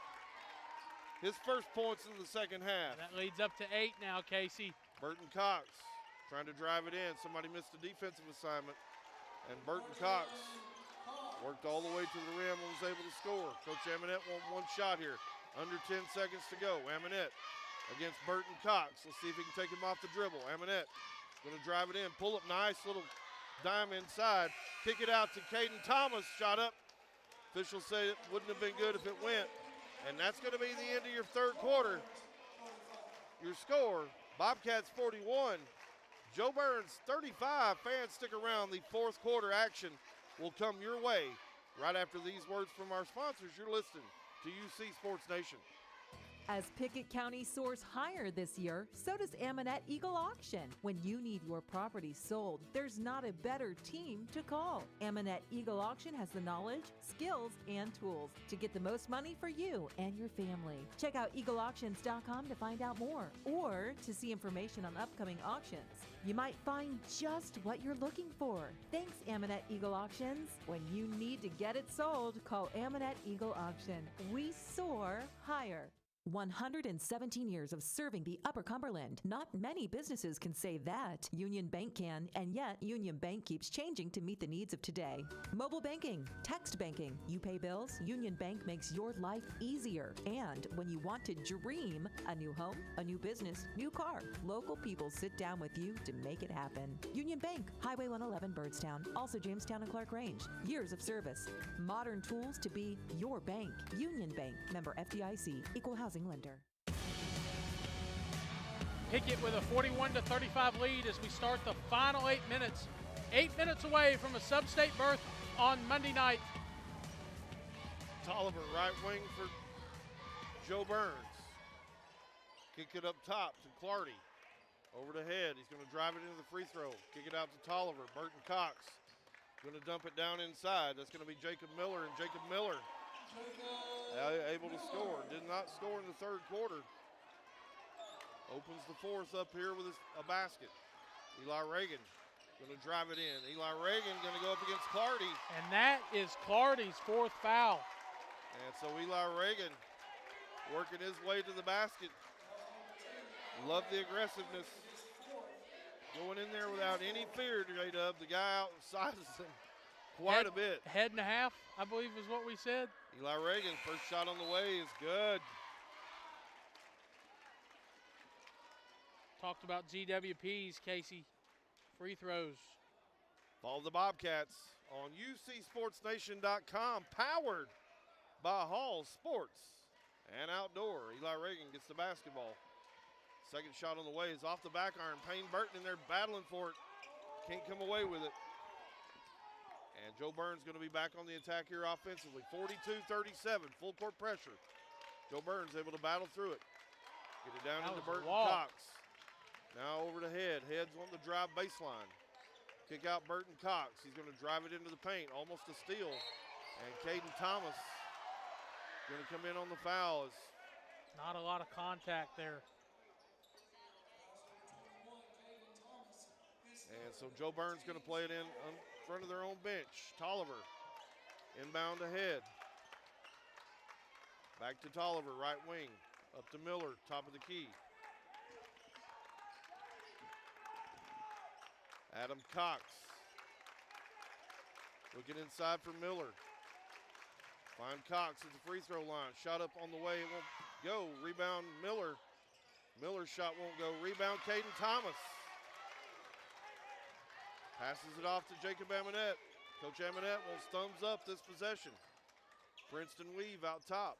His first points in the second half. That leads up to 8 now, Casey. Burton Cox trying to drive it in. Somebody missed a defensive assignment. And Burton Cox worked all the way to the rim and was able to score. Coach Amonette won one shot here. Under 10 seconds to go. Amonette against Burton Cox. Let's see if he can take him off the dribble. Amonette going to drive it in. Pull up nice little dime inside. Kick it out to Caden Thomas. Shot up. Officials say it wouldn't have been good if it went. And that's going to be the end of your third quarter. Your score, Bobcats 41, Jo Byrns 35. Fans, stick around. The fourth quarter action will come your way right after these words from our sponsors. You're listening to UC Sports Nation. As Pickett County soars higher this year, so does Amonette Eagle Auction. When you need your property sold, there's not a better team to call. Amonette Eagle Auction has the knowledge, skills, and tools to get the most money for you and your family. Check out eagleauctions.com to find out more or to see information on upcoming auctions. You might find just what you're looking for. Thanks, Amonette Eagle Auctions. When you need to get it sold, call Amonette Eagle Auction. We soar higher. 117 years of serving the Upper Cumberland. Not many businesses can say that. Union Bank can, and yet Union Bank keeps changing to meet the needs of today. Mobile banking, text banking. You pay bills, Union Bank makes your life easier. And when you want to dream a new home, a new business, new car, local people sit down with you to make it happen. Union Bank, Highway 111 Byrdstown, also Jamestown and Clark Range. Years of service. Modern tools to be your bank. Union Bank, member FDIC, equal housing lender. Pickett with a 41-35 lead as we start the final 8 minutes. 8 minutes away from a sub-state berth on Monday night. Tolliver, right wing for Jo Byrns. Kick it up top to Clardy. Over the head. He's going to drive it into the free throw. Kick it out to Tolliver. Burton Cox going to dump it down inside. That's going to be Jacob Miller, and Jacob Miller able to score. Did not score in the third quarter. Opens the fourth up here with a basket. Eli Reagan going to drive it in. Eli Reagan going to go up against Clardy. And that is Clardy's fourth foul. And so Eli Reagan working his way to the basket. Love the aggressiveness. Going in there without any fear, J-Dub. The guy outsizes him quite a bit. Head and a half, I believe is what we said. Eli Reagan, first shot on the way is good. Talked about GWPs, Casey. Free throws. Follow the Bobcats on UCSportsNation.com, powered by Hall Sports and Outdoor. Eli Reagan gets the basketball. Second shot on the way is off the back iron. Payne Burton in there battling for it. Can't come away with it. And Jo Byrns going to be back on the attack here offensively. 42-37, full court pressure. Jo Byrns able to battle through it. Get it down into Burton Cox. Now over to Head. Head's wanting to drive baseline. Kick out Burton Cox. He's going to drive it into the paint. Almost a steal. And Caden Thomas going to come in on the foul. Not a lot of contact there. And so Jo Byrns going to play it in front of their own bench. Tolliver inbound to Head. Back to Tolliver, right wing. Up to Miller, top of the key. Adam Cox looking inside for Miller. Find Cox at the free throw line. Shot up on the way, it won't go. Rebound Miller. Miller's shot won't go. Rebound Caden Thomas. Passes it off to Jacob Amonette. Coach Amonette wants thumbs up this possession. Princeton Weave out top.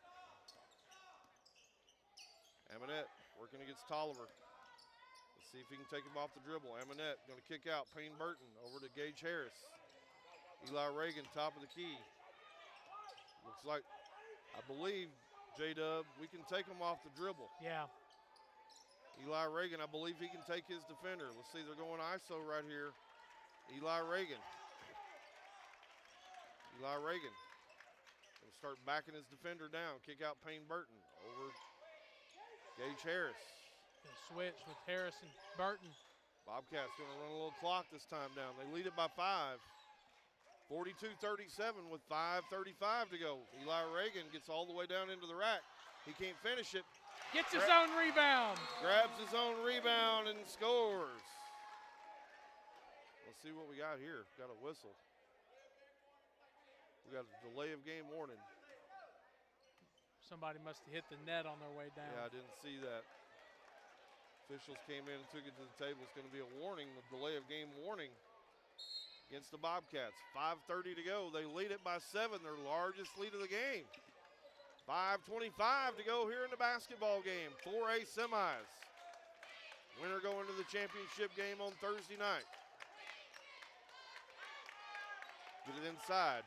Amonette working against Tolliver. Let's see if he can take him off the dribble. Amonette going to kick out. Payne Burton over to Gage Harris. Eli Reagan, top of the key. Looks like, I believe, J-Dub, we can take him off the dribble. Yeah. Eli Reagan, I believe he can take his defender. Let's see, they're going ISO right here. Eli Reagan. Eli Reagan will start backing his defender down. Kick out Payne Burton over Gage Harris. Gonna switch with Harris and Burton. Bobcats going to run a little clock this time down. They lead it by 5. 42-37 with 5:35 to go. Eli Reagan gets all the way down into the rack. He can't finish it. Gets his own rebound. Grabs his own rebound and scores. Let's see what we got here. Got a whistle. We got a delay of game warning. Somebody must have hit the net on their way down. Yeah, I didn't see that. Officials came in and took it to the table. It's going to be a warning, the delay of game warning against the Bobcats. 5:30 to go. They lead it by 7, their largest lead of the game. 5:25 to go here in the basketball game. 4A semis. Winner going to the championship game on Thursday night. Get it inside.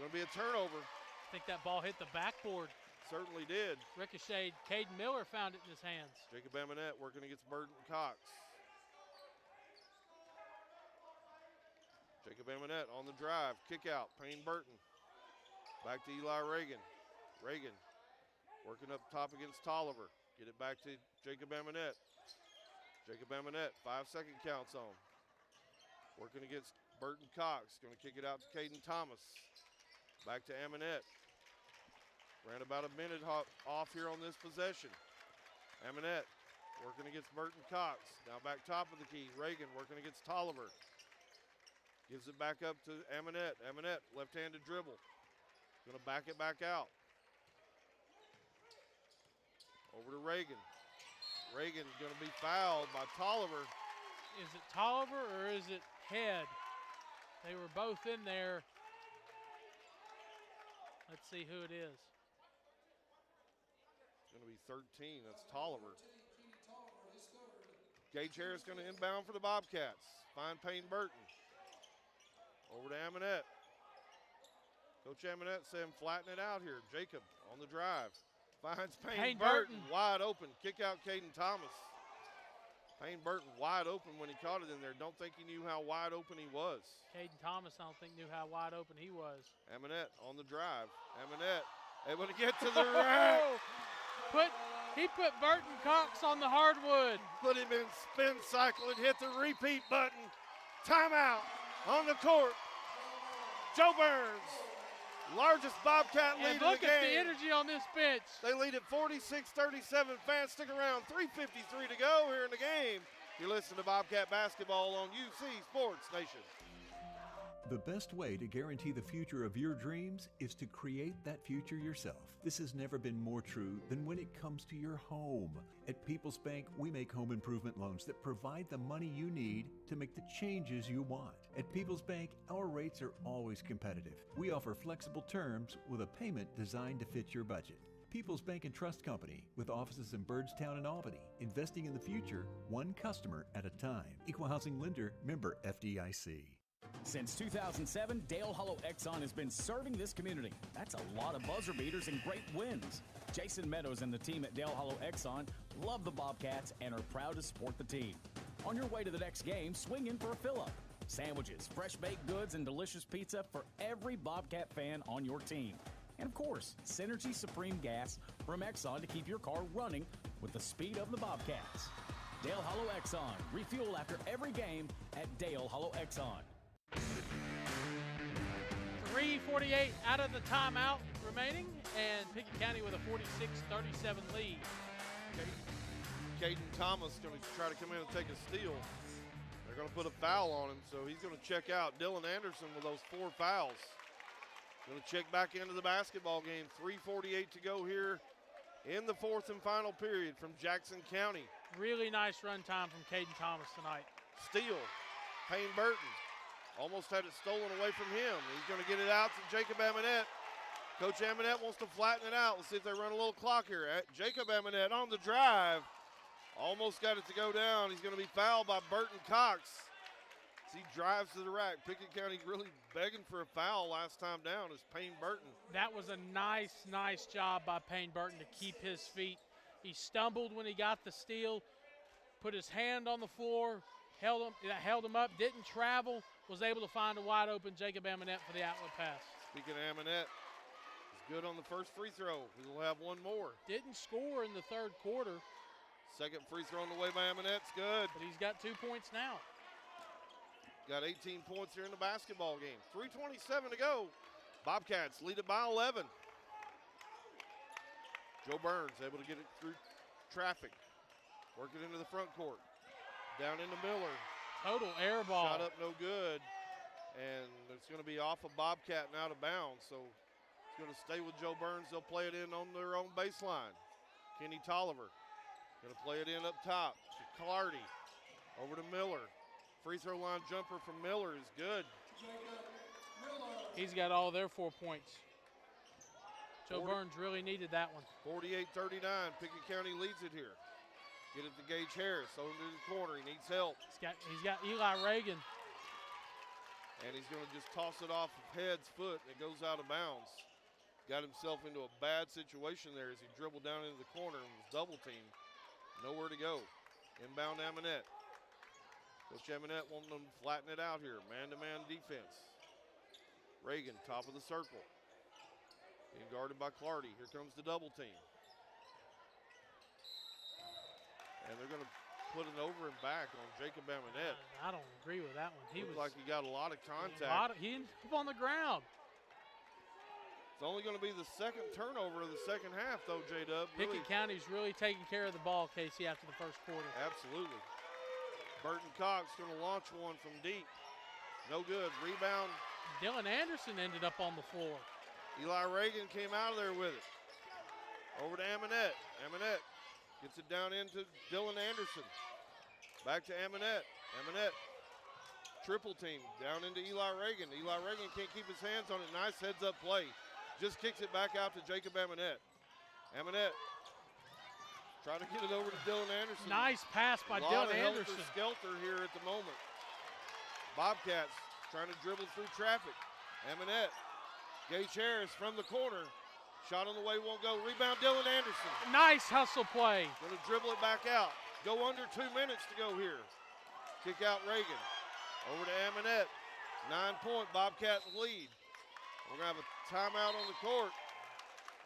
Going to be a turnover. I think that ball hit the backboard. Certainly did. Ricocheted. Caden Miller found it in his hands. Jacob Amonette working against Burton Cox. Jacob Amonette on the drive. Kick out. Payne Burton. Back to Eli Reagan. Reagan working up top against Tolliver. Get it back to Jacob Amonette. Jacob Amonette, 5-second counts on. Working against Burton Cox. Going to kick it out to Caden Thomas. Back to Amonette. Ran about a minute off here on this possession. Amonette working against Burton Cox. Now back top of the key. Reagan working against Tolliver. Gives it back up to Amonette. Amonette, left-handed dribble. Going to back it back out. Over to Reagan. Reagan going to be fouled by Tolliver. Is it Tolliver or is it Head? They were both in there. Let's see who it is. It's going to be 13. That's Tolliver. Gage Harris going to inbound for the Bobcats. Find Payne Burton. Over to Amonette. Coach Amonette saying flatten it out here. Jacob on the drive. Finds Payne Burton wide open. Kick out Caden Thomas. Payne Burton wide open when he caught it in there. Don't think he knew how wide open he was. Caden Thomas, I don't think, knew how wide open he was. Amonette on the drive. Amonette able to get to the rack. He put Burton Cox on the hardwood. Put him in spin cycle and hit the repeat button. Timeout on the court. Jo Byrns Largest Bobcat lead And of the look game. at the energy on this bench. They lead at 46-37. Fans stick around. 3:53 to go here in the game. You listen to Bobcat basketball on UC Sports Nation. The best way to guarantee the future of your dreams is to create that future yourself. This has never been more true than when it comes to your home. At People's Bank, we make home improvement loans that provide the money you need to make the changes you want. At People's Bank, our rates are always competitive. We offer flexible terms with a payment designed to fit your budget. People's Bank and Trust Company, with offices in Byrdstown and Albany, investing in the future, one customer at a time. Equal housing lender, member FDIC. Since 2007, Dale Hollow Exxon has been serving this community. That's a lot of buzzer beaters and great wins. Jason Meadows and the team at Dale Hollow Exxon love the Bobcats and are proud to support the team. On your way to the next game, swing in for a fill-up. Sandwiches, fresh baked goods, and delicious pizza for every Bobcat fan on your team. And of course, Synergy Supreme Gas from Exxon to keep your car running with the speed of the Bobcats. Dale Hollow Exxon. Refuel after every game at Dale Hollow Exxon. 3:48 out of the timeout remaining, and Pickett County with a 46-37 lead. Caden Thomas going to try to come in and take a steal. They're going to put a foul on him, so he's going to check out. Dylan Anderson with those 4 fouls. Going to check back into the basketball game. 3:48 to go here in the 4th and final period from Jackson County. Really nice run time from Caden Thomas tonight. Steal, Payne Burton. Almost had it stolen away from him. He's going to get it out to Jacob Amonette. Coach Amonette wants to flatten it out. Let's see if they run a little clock here. Jacob Amonette on the drive. Almost got it to go down. He's going to be fouled by Burton Cox as he drives to the rack. Pickett County really begging for a foul last time down is Payne Burton. That was a nice job by Payne Burton to keep his feet. He stumbled when he got the steal, put his hand on the floor, held him up, didn't travel, was able to find a wide open Jacob Amonette for the outlet pass. Speaking of Amonette, he's good on the first free throw. We'll have one more. Didn't score in the 3rd quarter. Second free throw on the way by Amonette's good. But he's got 2 points now. Got 18 points here in the basketball game. 3:27 to go. Bobcats lead it by 11. Jo Byrns able to get it through traffic. Work it into the front court. Down into Miller. Total air ball. Shot up no good. And it's going to be off of Bobcat and out of bounds. So it's going to stay with Jo Byrns. They'll play it in on their own baseline. Kenny Tolliver going to play it in up top to Clardy. Over to Miller. Free throw line jumper from Miller is good. He's got all their 4 points. Jo Byrns really needed that one. 48-39. Pickett County leads it here. Get it to Gage Harris. Over to the corner. He needs help. He's got Eli Reagan. And he's going to just toss it off of Head's foot. It goes out of bounds. Got himself into a bad situation there as he dribbled down into the corner and was double teamed. Nowhere to go. Inbound Amonette. Coach Amonette wanting them to flatten it out here. Man-to-man defense. Reagan, top of the circle. Being guarded by Clardy. Here comes the double team. And they're going to put an over and back on Jacob Amonette. I don't agree with that one. He Looked was like he got a lot of contact. He ended up on the ground. It's only going to be the second turnover of the second half, though, J-Dub. Pickett County's really taking care of the ball, Casey, after the first quarter. Absolutely. Burton Cox going to launch one from deep. No good. Rebound. Dylan Anderson ended up on the floor. Eli Reagan came out of there with it. Over to Amonette. Amonette gets it down into Dylan Anderson. Back to Amonette. Amonette. Triple team down into Eli Reagan. Eli Reagan can't keep his hands on it. Nice heads-up play. Just kicks it back out to Jacob Amonette. Amonette trying to get it over to Dylan Anderson. Nice pass by Dylan Anderson. Skelter here at the moment. Bobcats trying to dribble through traffic. Amonette. Gage Harris from the corner. Shot on the way, won't go. Rebound, Dylan Anderson. Nice hustle play. Going to dribble it back out. Go under 2 minutes to go here. Kick out Reagan. Over to Amonette. 9-point Bobcat lead. We're going to have a timeout on the court.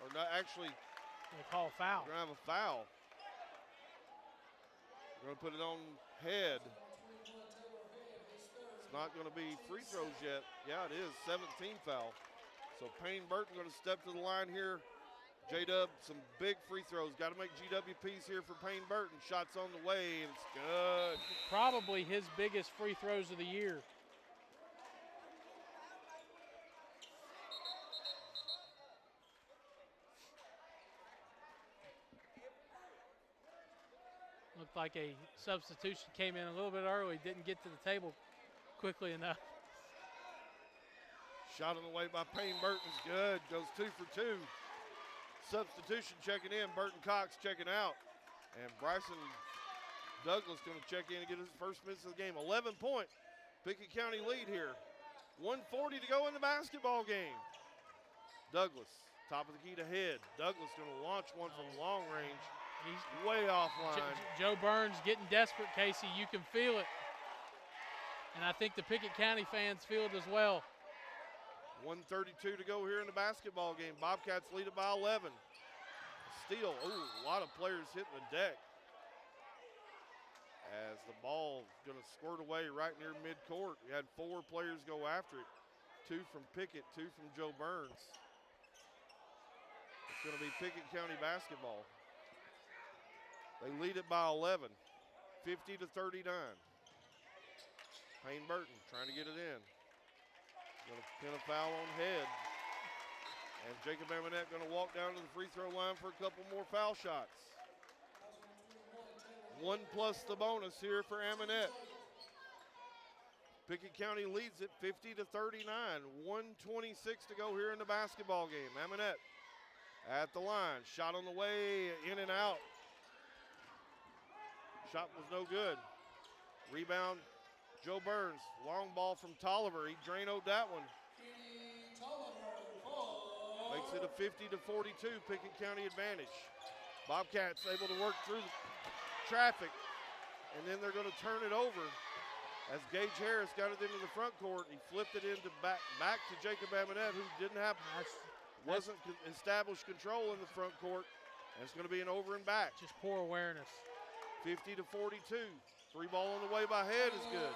Or not, actually. They call a foul. We're going to have a foul. We're going to put it on Head. It's not going to be free throws yet. Yeah, it is. 17 foul. So Payne Burton going to step to the line here. J-Dub, some big free throws. Got to make GWPs here for Payne Burton. Shots on the way, and it's good. Probably his biggest free throws of the year. Looked like a substitution came in a little bit early, didn't get to the table quickly enough. Shot on the way by Payne Burton's good. Goes 2 for 2. Substitution checking in. Burton Cox checking out. And Bryson Douglas going to check in and get his first minutes of the game. 11-point Pickett County lead here. 1:40 to go in the basketball game. Douglas, top of the key to head. Douglas going to launch one from long range. He's way offline. Jo Byrns getting desperate, Casey. You can feel it. And I think the Pickett County fans feel it as well. 1:32 to go here in the basketball game. Bobcats lead it by 11. Steal. Ooh, a lot of players hitting the deck. As the ball going to squirt away right near midcourt. We had 4 players go after it. 2 from Pickett, 2 from Jo Byrns. It's going to be Pickett County basketball. They lead it by 11, 50-39. Payne Burton trying to get it in. Going to pin a foul on head. And Jacob Amonette going to walk down to the free throw line for a couple more foul shots. 1 plus the bonus here for Amonette. Pickett County leads it 50-39. 1:26 to go here in the basketball game. Amonette at the line. Shot on the way, in and out. Shot was no good. Rebound, Jo Byrns. Long ball from Tolliver. He drained that one. Makes it a 50-42 Pickett County advantage. Bobcats able to work through the traffic, and then they're going to turn it over as Gage Harris got it into the front court. He flipped it into back to Jacob Amonette, who wasn't established control in the front court, and it's going to be an over and back. Just poor awareness. 50-42. 3 ball on the way by head is good.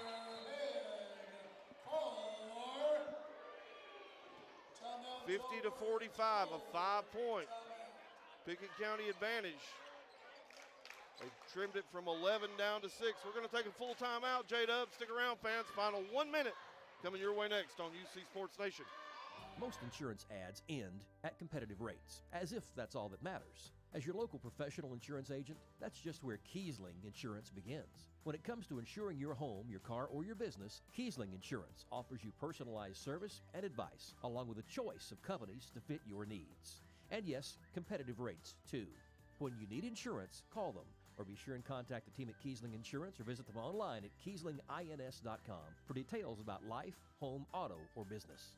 $50-45, a 5-point Pickett County advantage. They trimmed it from 11 down to 6. We're going to take a full timeout. J-Dub, stick around, fans. Final 1 minute coming your way next on UC Sports Nation. Most insurance ads end at competitive rates, as if that's all that matters. As your local professional insurance agent, that's just where Kiesling Insurance begins. When it comes to insuring your home, your car, or your business, Kiesling Insurance offers you personalized service and advice, along with a choice of companies to fit your needs. And yes, competitive rates, too. When you need insurance, call them, or be sure and contact the team at Kiesling Insurance or visit them online at KieslingINS.com for details about life, home, auto, or business.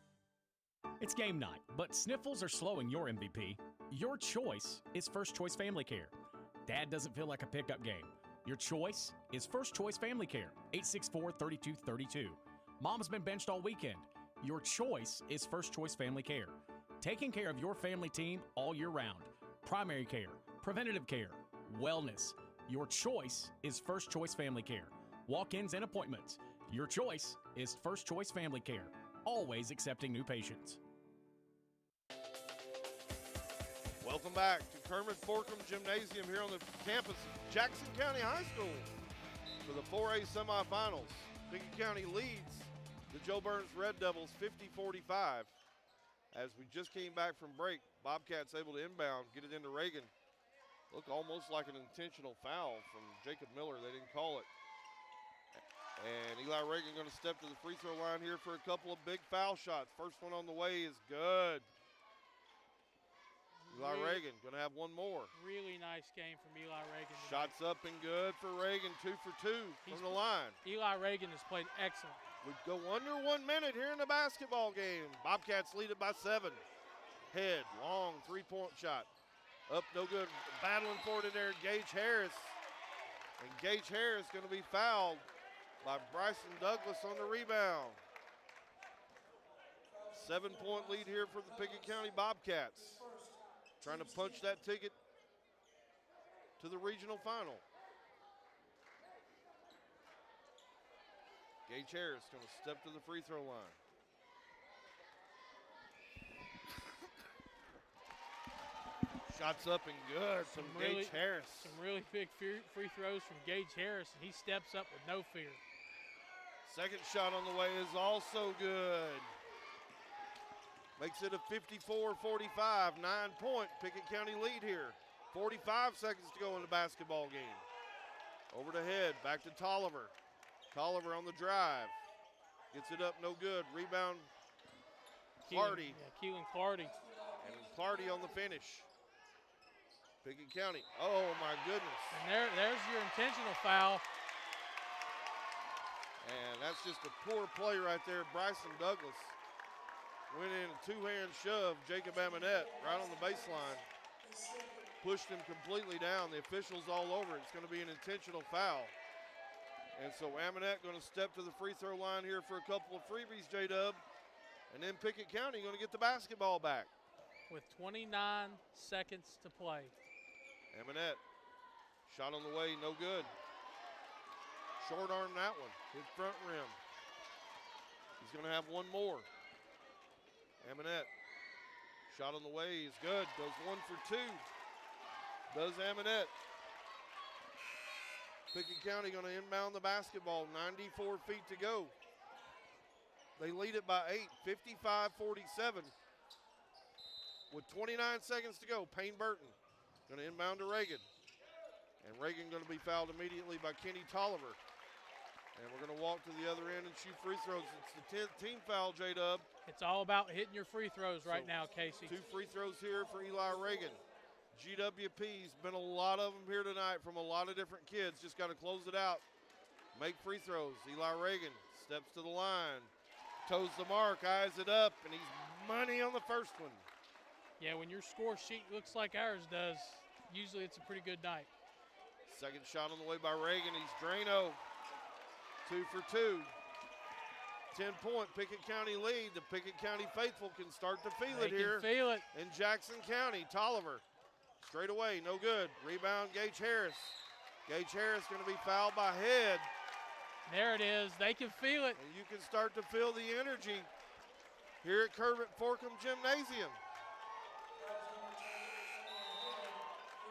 It's game night, but sniffles are slowing your MVP. Your choice is First Choice Family Care. Dad doesn't feel like a pickup game. Your choice is First Choice Family Care, 864-3232. Mom's been benched all weekend. Your choice is First Choice Family Care. Taking care of your family team all year round. Primary care, preventative care, wellness. Your choice is First Choice Family Care. Walk-ins and appointments. Your choice is First Choice Family Care. Always accepting new patients. Welcome back to Kermit Forkum Gymnasium here on the campus of Jackson County High School for the 4A semifinals. Pickett County leads the Jo Byrns Red Devils 50-45. As we just came back from break, Bobcats able to inbound, get it into Reagan. Looked almost like an intentional foul from Jacob Miller. They didn't call it. And Eli Reagan going to step to the free throw line here for a couple of big foul shots. First one on the way is good. Eli Reagan going to have one more. Really nice game from Eli Reagan tonight. Shots up and good for Reagan, 2 for 2 from the line. Eli Reagan has played excellent. We go under 1 minute here in the basketball game. Bobcats lead it by 7. Head, long three-point shot. Up, no good. Battling for it in there, Gage Harris. And Gage Harris going to be fouled by Bryson Douglas on the rebound. 7-point lead here for the Pickett County Bobcats. Trying to punch that ticket to the regional final. Gage Harris going to step to the free throw line. Shots up and good from Gage Harris. Some really big free throws from Gage Harris, and he steps up with no fear. Second shot on the way is also good. Makes it a 54-45, 9-point Pickett County lead here. 45 seconds to go in the basketball game. Over to head, back to Tolliver. Tolliver on the drive. Gets it up, no good. Rebound, Clardy. Keelan Clardy. And Clardy on the finish. Pickett County, oh my goodness. And there's your intentional foul. And that's just a poor play right there. Bryson Douglas went in a two-hand shove. Jacob Amonette right on the baseline. Pushed him completely down. The officials all over it. It's going to be an intentional foul. And so Amonette going to step to the free throw line here for a couple of freebies, J-Dub. And then Pickett County going to get the basketball back. With 29 seconds to play. Amonette, shot on the way, no good. Short arm that one, hit front rim. He's going to have one more. Amonette, shot on the way is good, goes 1 for 2. Does Amonette. Pickett County going to inbound the basketball, 94 feet to go. They lead it by 8, 55-47. With 29 seconds to go, Payne Burton going to inbound to Reagan. And Reagan going to be fouled immediately by Kenny Tolliver. And we're going to walk to the other end and shoot free throws. It's the 10th team foul, J-Dub. It's all about hitting your free throws right now, Casey. 2 free throws here for Eli Reagan. GWP's been a lot of them here tonight from a lot of different kids. Just got to close it out. Make free throws. Eli Reagan steps to the line. Toes the mark, eyes it up, and he's money on the first one. Yeah, when your score sheet looks like ours does, usually it's a pretty good night. Second shot on the way by Reagan. He's Drano. 2 for 2. 10-point Pickett County lead. The Pickett County faithful can start to feel it here. Feel it. In Jackson County. Tolliver straight away, no good. Rebound, Gage Harris. Gage Harris going to be fouled by Head. There it is. They can feel it. And you can start to feel the energy here at Kermit Forkham Gymnasium.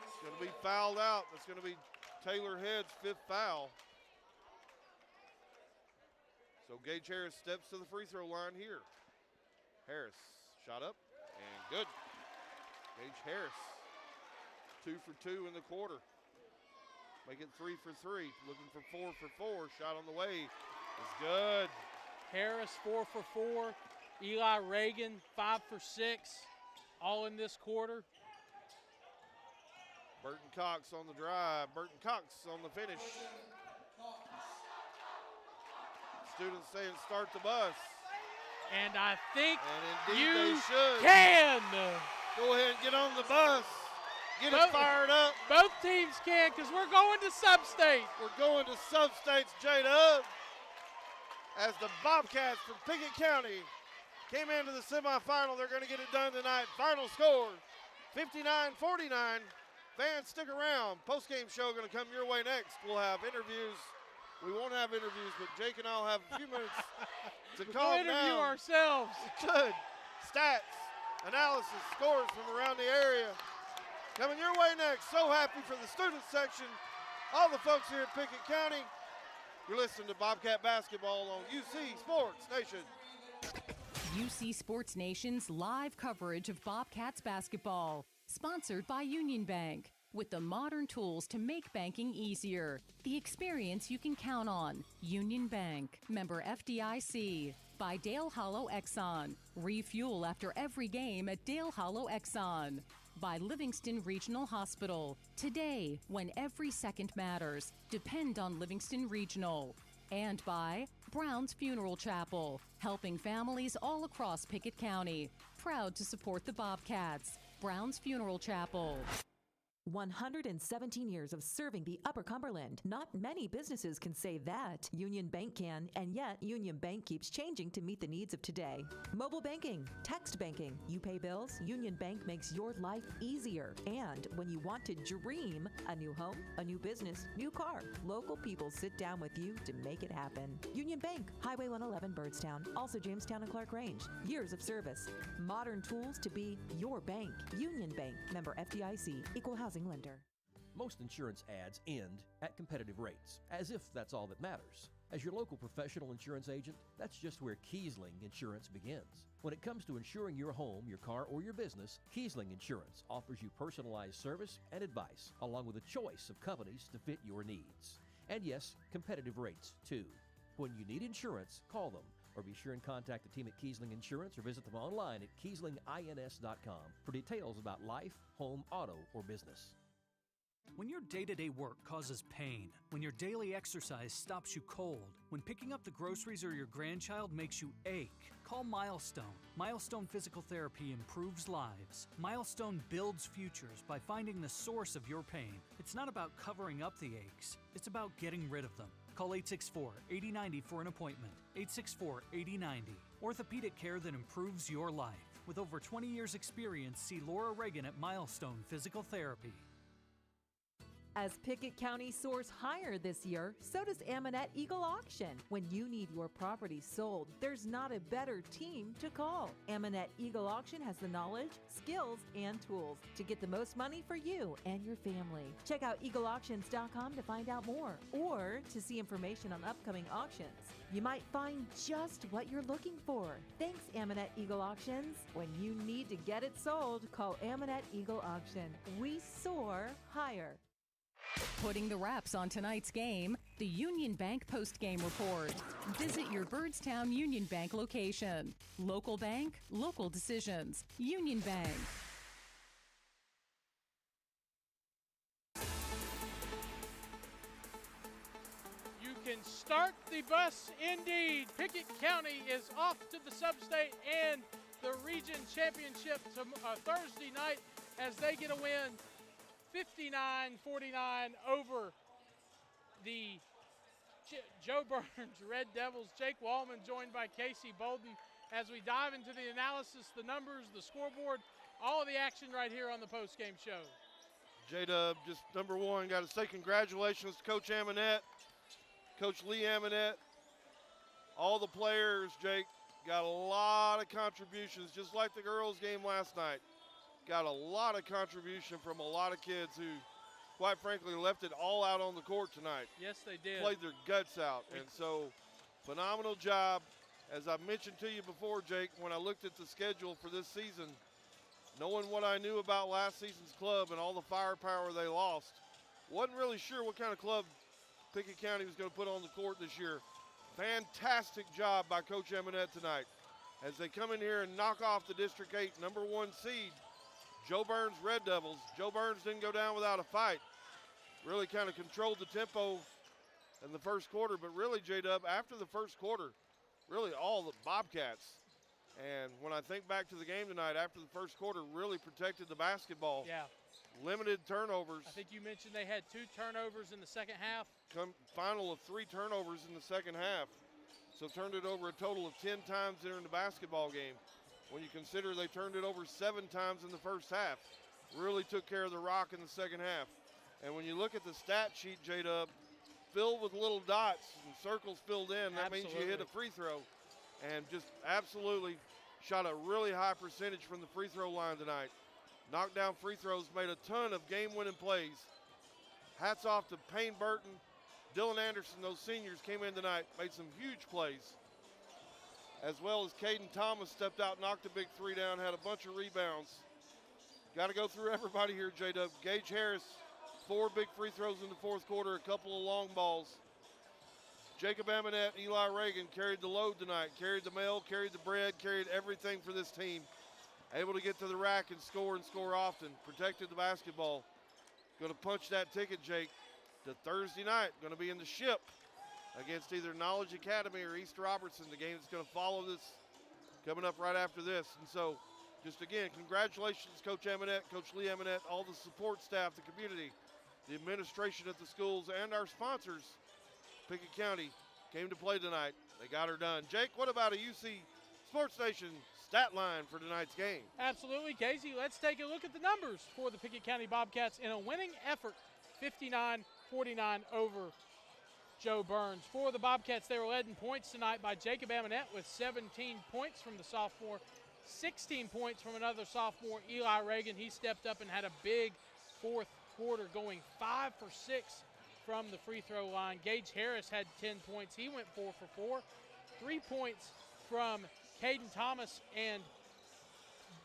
It's going to be fouled out. That's going to be Taylor Head's 5th foul. So Gage Harris steps to the free throw line here. Harris shot up and good. Gage Harris, 2 for 2 in the quarter. Make it 3 for 3. Looking for 4 for 4. Shot on the way is good. Harris 4 for 4. Eli Reagan 5 for 6. All in this quarter. Burton Cox on the drive. Burton Cox on the finish. Students saying start the bus. And I think they you should. Can. Go ahead and get on the bus. Get it fired up. Both teams can, because we're going to Sub-State. We're going to Sub-States, J-Dub. As the Bobcats from Pickett County came into the semifinal, they're going to get it done tonight. Final score, 59-49. Fans, stick around. Post-game show going to come your way next. We'll have interviews. We won't have interviews, but Jake and I will have a few minutes to calm down. We'll interview ourselves. Good. Stats, analysis, scores from around the area. Coming your way next. So happy for the student section. All the folks here at Pickett County. You're listening to Bobcat Basketball on UC Sports Nation. UC Sports Nation's live coverage of Bobcats basketball. Sponsored by Union Bank. With the modern tools to make banking easier. The experience you can count on. Union Bank. Member FDIC. By Dale Hollow Exxon. Refuel after every game at Dale Hollow Exxon. By Livingston Regional Hospital. Today, when every second matters, depend on Livingston Regional. And by Brown's Funeral Chapel, helping families all across Pickett County. Proud to support the Bobcats. Brown's Funeral Chapel. 117 years of serving the Upper Cumberland. Not many businesses can say that. Union Bank can, and yet Union Bank keeps changing to meet the needs of today. Mobile banking, text banking. You pay bills, Union Bank makes your life easier. And when you want to dream a new home, a new business, new car, local people sit down with you to make it happen. Union Bank, Highway 111, Byrdstown, also Jamestown and Clark Range. Years of service, modern tools to be your bank. Union Bank, member FDIC, equal housing lender. Most insurance ads end at competitive rates, as if that's all that matters. As your local professional insurance agent, that's just where Kiesling Insurance begins. When it comes to insuring your home, your car, or your business, Kiesling Insurance offers you personalized service and advice, along with a choice of companies to fit your needs. And yes, competitive rates, too. When you need insurance, call them, or be sure and contact the team at Kiesling Insurance or visit them online at KieslingINS.com for details about life, home, auto, or business. When your day-to-day work causes pain, when your daily exercise stops you cold, when picking up the groceries or your grandchild makes you ache, call Milestone. Milestone Physical Therapy improves lives. Milestone builds futures by finding the source of your pain. It's not about covering up the aches, it's about getting rid of them. Call 864-8090 for an appointment. 864-8090. Orthopedic care that improves your life. With over 20 years' experience, see Laura Reagan at Milestone Physical Therapy. As Pickett County soars higher this year, so does Amanette Eagle Auction. When you need your property sold, there's not a better team to call. Amanette Eagle Auction has the knowledge, skills, and tools to get the most money for you and your family. Check out eagleauctions.com to find out more or to see information on upcoming auctions. You might find just what you're looking for. Thanks, Amanette Eagle Auctions. When you need to get it sold, call Amanette Eagle Auction. We soar higher. Putting the wraps on tonight's game, the Union Bank post-game report. Visit your Byrdstown Union Bank location. Local bank, local decisions. Union Bank. You can start the bus indeed. Pickett County is off to the Sub-State and the Region Championship Thursday night as they get a win 59-49 over the Jo Byrns Red Devils. Jake Wallman joined by Casey Bolden as we dive into the analysis, the numbers, the scoreboard, all of the action right here on the postgame show. J-Dub, just number one, got to say congratulations to Coach Amanette, Coach Lee Amanette, all the players, Jake, got a lot of contributions, just like the girls' game last night. Got a lot of contribution from a lot of kids who, quite frankly, left it all out on the court tonight. Yes, they did. Played their guts out. And so, phenomenal job. As I mentioned to you before, Jake, when I looked at the schedule for this season, knowing what I knew about last season's club and all the firepower they lost, wasn't really sure what kind of club Pickett County was going to put on the court this year. Fantastic job by Coach Amanette tonight as they come in here and knock off the District 8 #1 seed, Jo Byrns Red Devils. Jo Byrns didn't go down without a fight. Really kind of controlled the tempo in the first quarter, but really, J-Dub, after the first quarter, really all the Bobcats. And when I think back to the game tonight, after the first quarter, really protected the basketball. Yeah. Limited turnovers. I think you mentioned they had 2 turnovers in the second half. Final of 3 turnovers in the second half. So turned it over a total of 10 times during the basketball game. When you consider they turned it over 7 times in the first half. Really took care of the rock in the second half. And when you look at the stat sheet, J-Dub, filled with little dots and circles filled in, that means you hit a free throw. And just absolutely shot a really high percentage from the free throw line tonight. Knocked down free throws, made a ton of game-winning plays. Hats off to Payne Burton, Dylan Anderson, those seniors came in tonight, made some huge plays. As well as Caden Thomas stepped out, knocked a big 3 down, had a bunch of rebounds. Got to go through everybody here, J-Dub. Gage Harris, 4 big free throws in the fourth quarter, a couple of long balls. Jacob Amanette, Eli Reagan carried the load tonight, carried the mail, carried the bread, carried everything for this team. Able to get to the rack and score often, protected the basketball. Going to punch that ticket, Jake, to Thursday night. Going to be in the SHIP against either Knowledge Academy or East Robertson, the game that's going to follow this, coming up right after this. And so just again, congratulations, Coach Eminette, Coach Lee Eminette, all the support staff, the community, the administration at the schools, and our sponsors, Pickett County, came to play tonight. They got her done. Jake, what about a UC Sports Nation stat line for tonight's game? Absolutely, Casey. Let's take a look at the numbers for the Pickett County Bobcats in a winning effort, 59-49 over Jo Byrns. For the Bobcats, they were led in points tonight by Jacob Amonette with 17 points from the sophomore, 16 points from another sophomore, Eli Reagan. He stepped up and had a big fourth quarter, going 5 for 6 from the free throw line. Gage Harris had 10 points. He went 4 for 4. 3 points from Caden Thomas and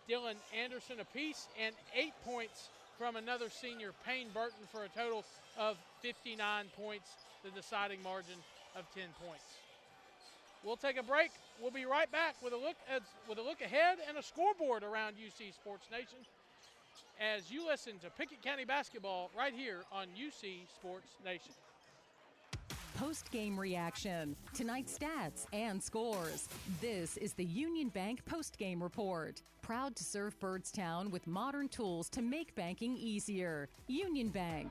Dylan Anderson apiece, and 8 points from another senior, Payne Burton, for a total of 59 points, the deciding margin of 10 points. We'll take a break. We'll be right back with a look ahead and a scoreboard around UC Sports Nation as you listen to Pickett County basketball right here on UC Sports Nation. Post-game reaction, tonight's stats and scores. This is the Union Bank post-game report. Proud to serve Byrdstown with modern tools to make banking easier. Union Bank.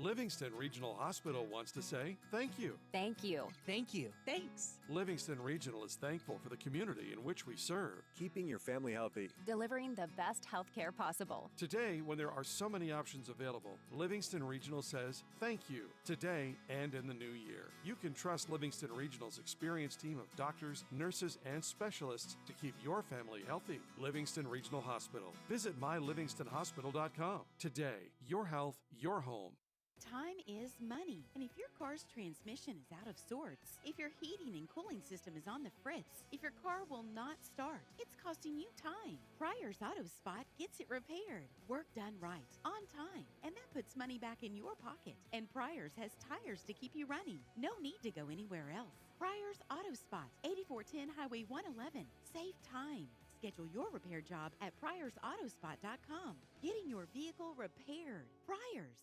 Livingston Regional Hospital wants to say thank you. Thank you. Thank you. Thanks. Livingston Regional is thankful for the community in which we serve. Keeping your family healthy. Delivering the best health care possible. Today, when there are so many options available, Livingston Regional says thank you today and in the new year. You can trust Livingston Regional's experienced team of doctors, nurses, and specialists to keep your family healthy. Livingston Regional Hospital. Visit mylivingstonhospital.com. Today, your health, your home. Time is money, and if your car's transmission is out of sorts, if your heating and cooling system is on the fritz, if your car will not start, it's costing you time. Pryor's Auto Spot gets it repaired, work done right, on time, and that puts money back in your pocket. And Pryor's has tires to keep you running. No need to go anywhere else. Pryor's Auto Spot, 8410 Highway 111. Save time. Schedule your repair job at pryorsautospot.com. Getting your vehicle repaired. Pryor's.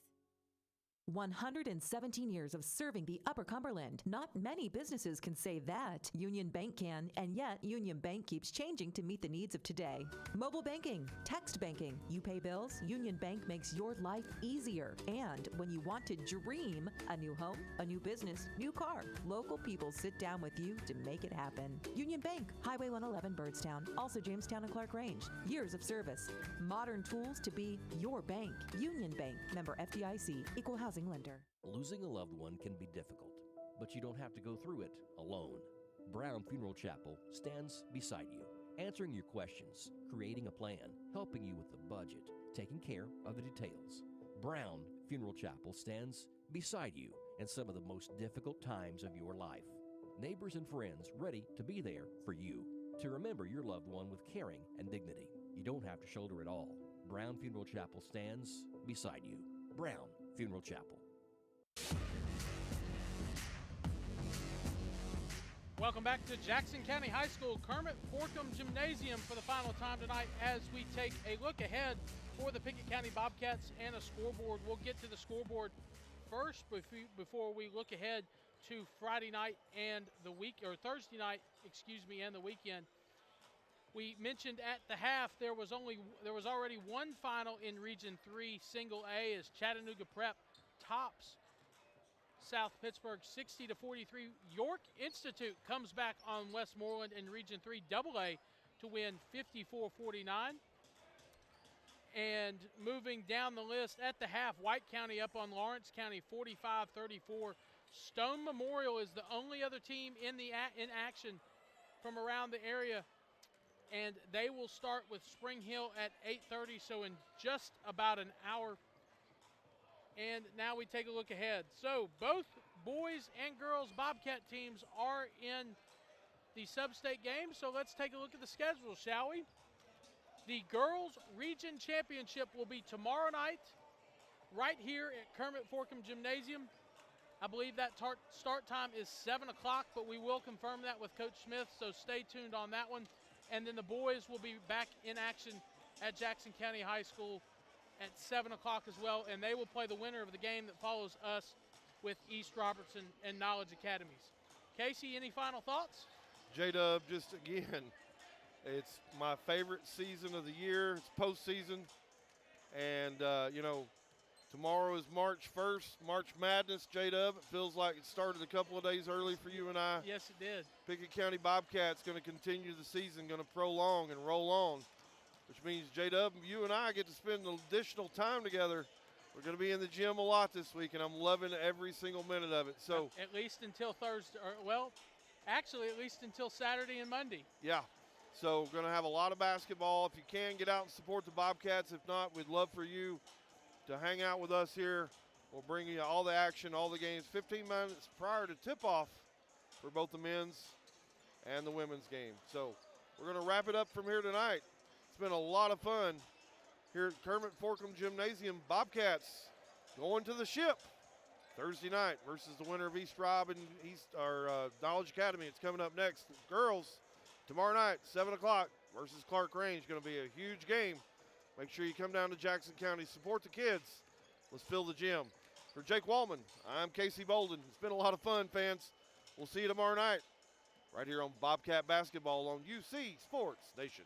117 years of serving the Upper Cumberland. Not many businesses can say that. Union Bank can, and yet Union Bank keeps changing to meet the needs of today. Mobile banking, text banking, you pay bills, Union Bank makes your life easier. And when you want to dream a new home, a new business, new car, local people sit down with you to make it happen. Union Bank, Highway 111, Byrdstown, also Jamestown and Clark Range. Years of service, modern tools to be your bank. Union Bank, member FDIC, equal housing lender. Losing a loved one can be difficult, but you don't have to go through it alone. Brown Funeral Chapel stands beside you, answering your questions, creating a plan, helping you with the budget, taking care of the details. Brown Funeral Chapel stands beside you in some of the most difficult times of your life. Neighbors and friends ready to be there for you, to remember your loved one with caring and dignity. You don't have to shoulder it all. Brown Funeral Chapel stands beside you. Brown Funeral Chapel. Welcome back to Jackson County High School Kermit Forkum Gymnasium for the final time tonight as we take a look ahead for the Pickett County Bobcats and a scoreboard. We'll get to the scoreboard first before we look ahead to Friday night and the Thursday night, and the weekend. We mentioned at the half there was already one final in Region 3 Single A as Chattanooga Prep tops South Pittsburgh 60-43. York Institute comes back on Westmoreland in Region 3 AA to win 54-49. And moving down the list at the half, White County up on Lawrence County 45-34. Stone Memorial is the only other team in action from around the area, and they will start with Spring Hill at 8:30, so in just about an hour. And now we take a look ahead. So both boys and girls Bobcat teams are in the sub-state game, so let's take a look at the schedule, shall we? The girls region championship will be tomorrow night right here at Kermit Forkum Gymnasium. I believe that start time is 7 o'clock, but we will confirm that with Coach Smith, so stay tuned on that one. And then the boys will be back in action at Jackson County High School at 7 o'clock as well, and they will play the winner of the game that follows us with East Robertson and Knowledge Academies. Casey, any final thoughts? J-Dub, just again, it's my favorite season of the year. It's postseason. And, tomorrow is March 1st, March Madness, J-Dub. It feels like it started a couple of days early for you and I. Yes, it did. Pickett County Bobcats going to continue the season, going to prolong and roll on, which means, J-Dub, you and I get to spend additional time together. We're going to be in the gym a lot this week, and I'm loving every single minute of it. So at least until Thursday, actually at least until Saturday and Monday. Yeah. So we're going to have a lot of basketball. If you can, get out and support the Bobcats. If not, we'd love for you to hang out with us here. We'll bring you all the action, all the games, 15 minutes prior to tip-off for both the men's and the women's game. So we're going to wrap it up from here tonight. It's been a lot of fun here at Kermit Forkum Gymnasium. Bobcats going to the ship Thursday night versus the winner of East Robb and Knowledge Academy. It's coming up next. Girls, tomorrow night, 7 o'clock versus Clark Range. Going to be a huge game. Make sure you come down to Jackson County, support the kids. Let's fill the gym. For Jake Wallman, I'm Casey Bolden. It's been a lot of fun, fans. We'll see you tomorrow night right here on Bobcat Basketball on UC Sports Nation.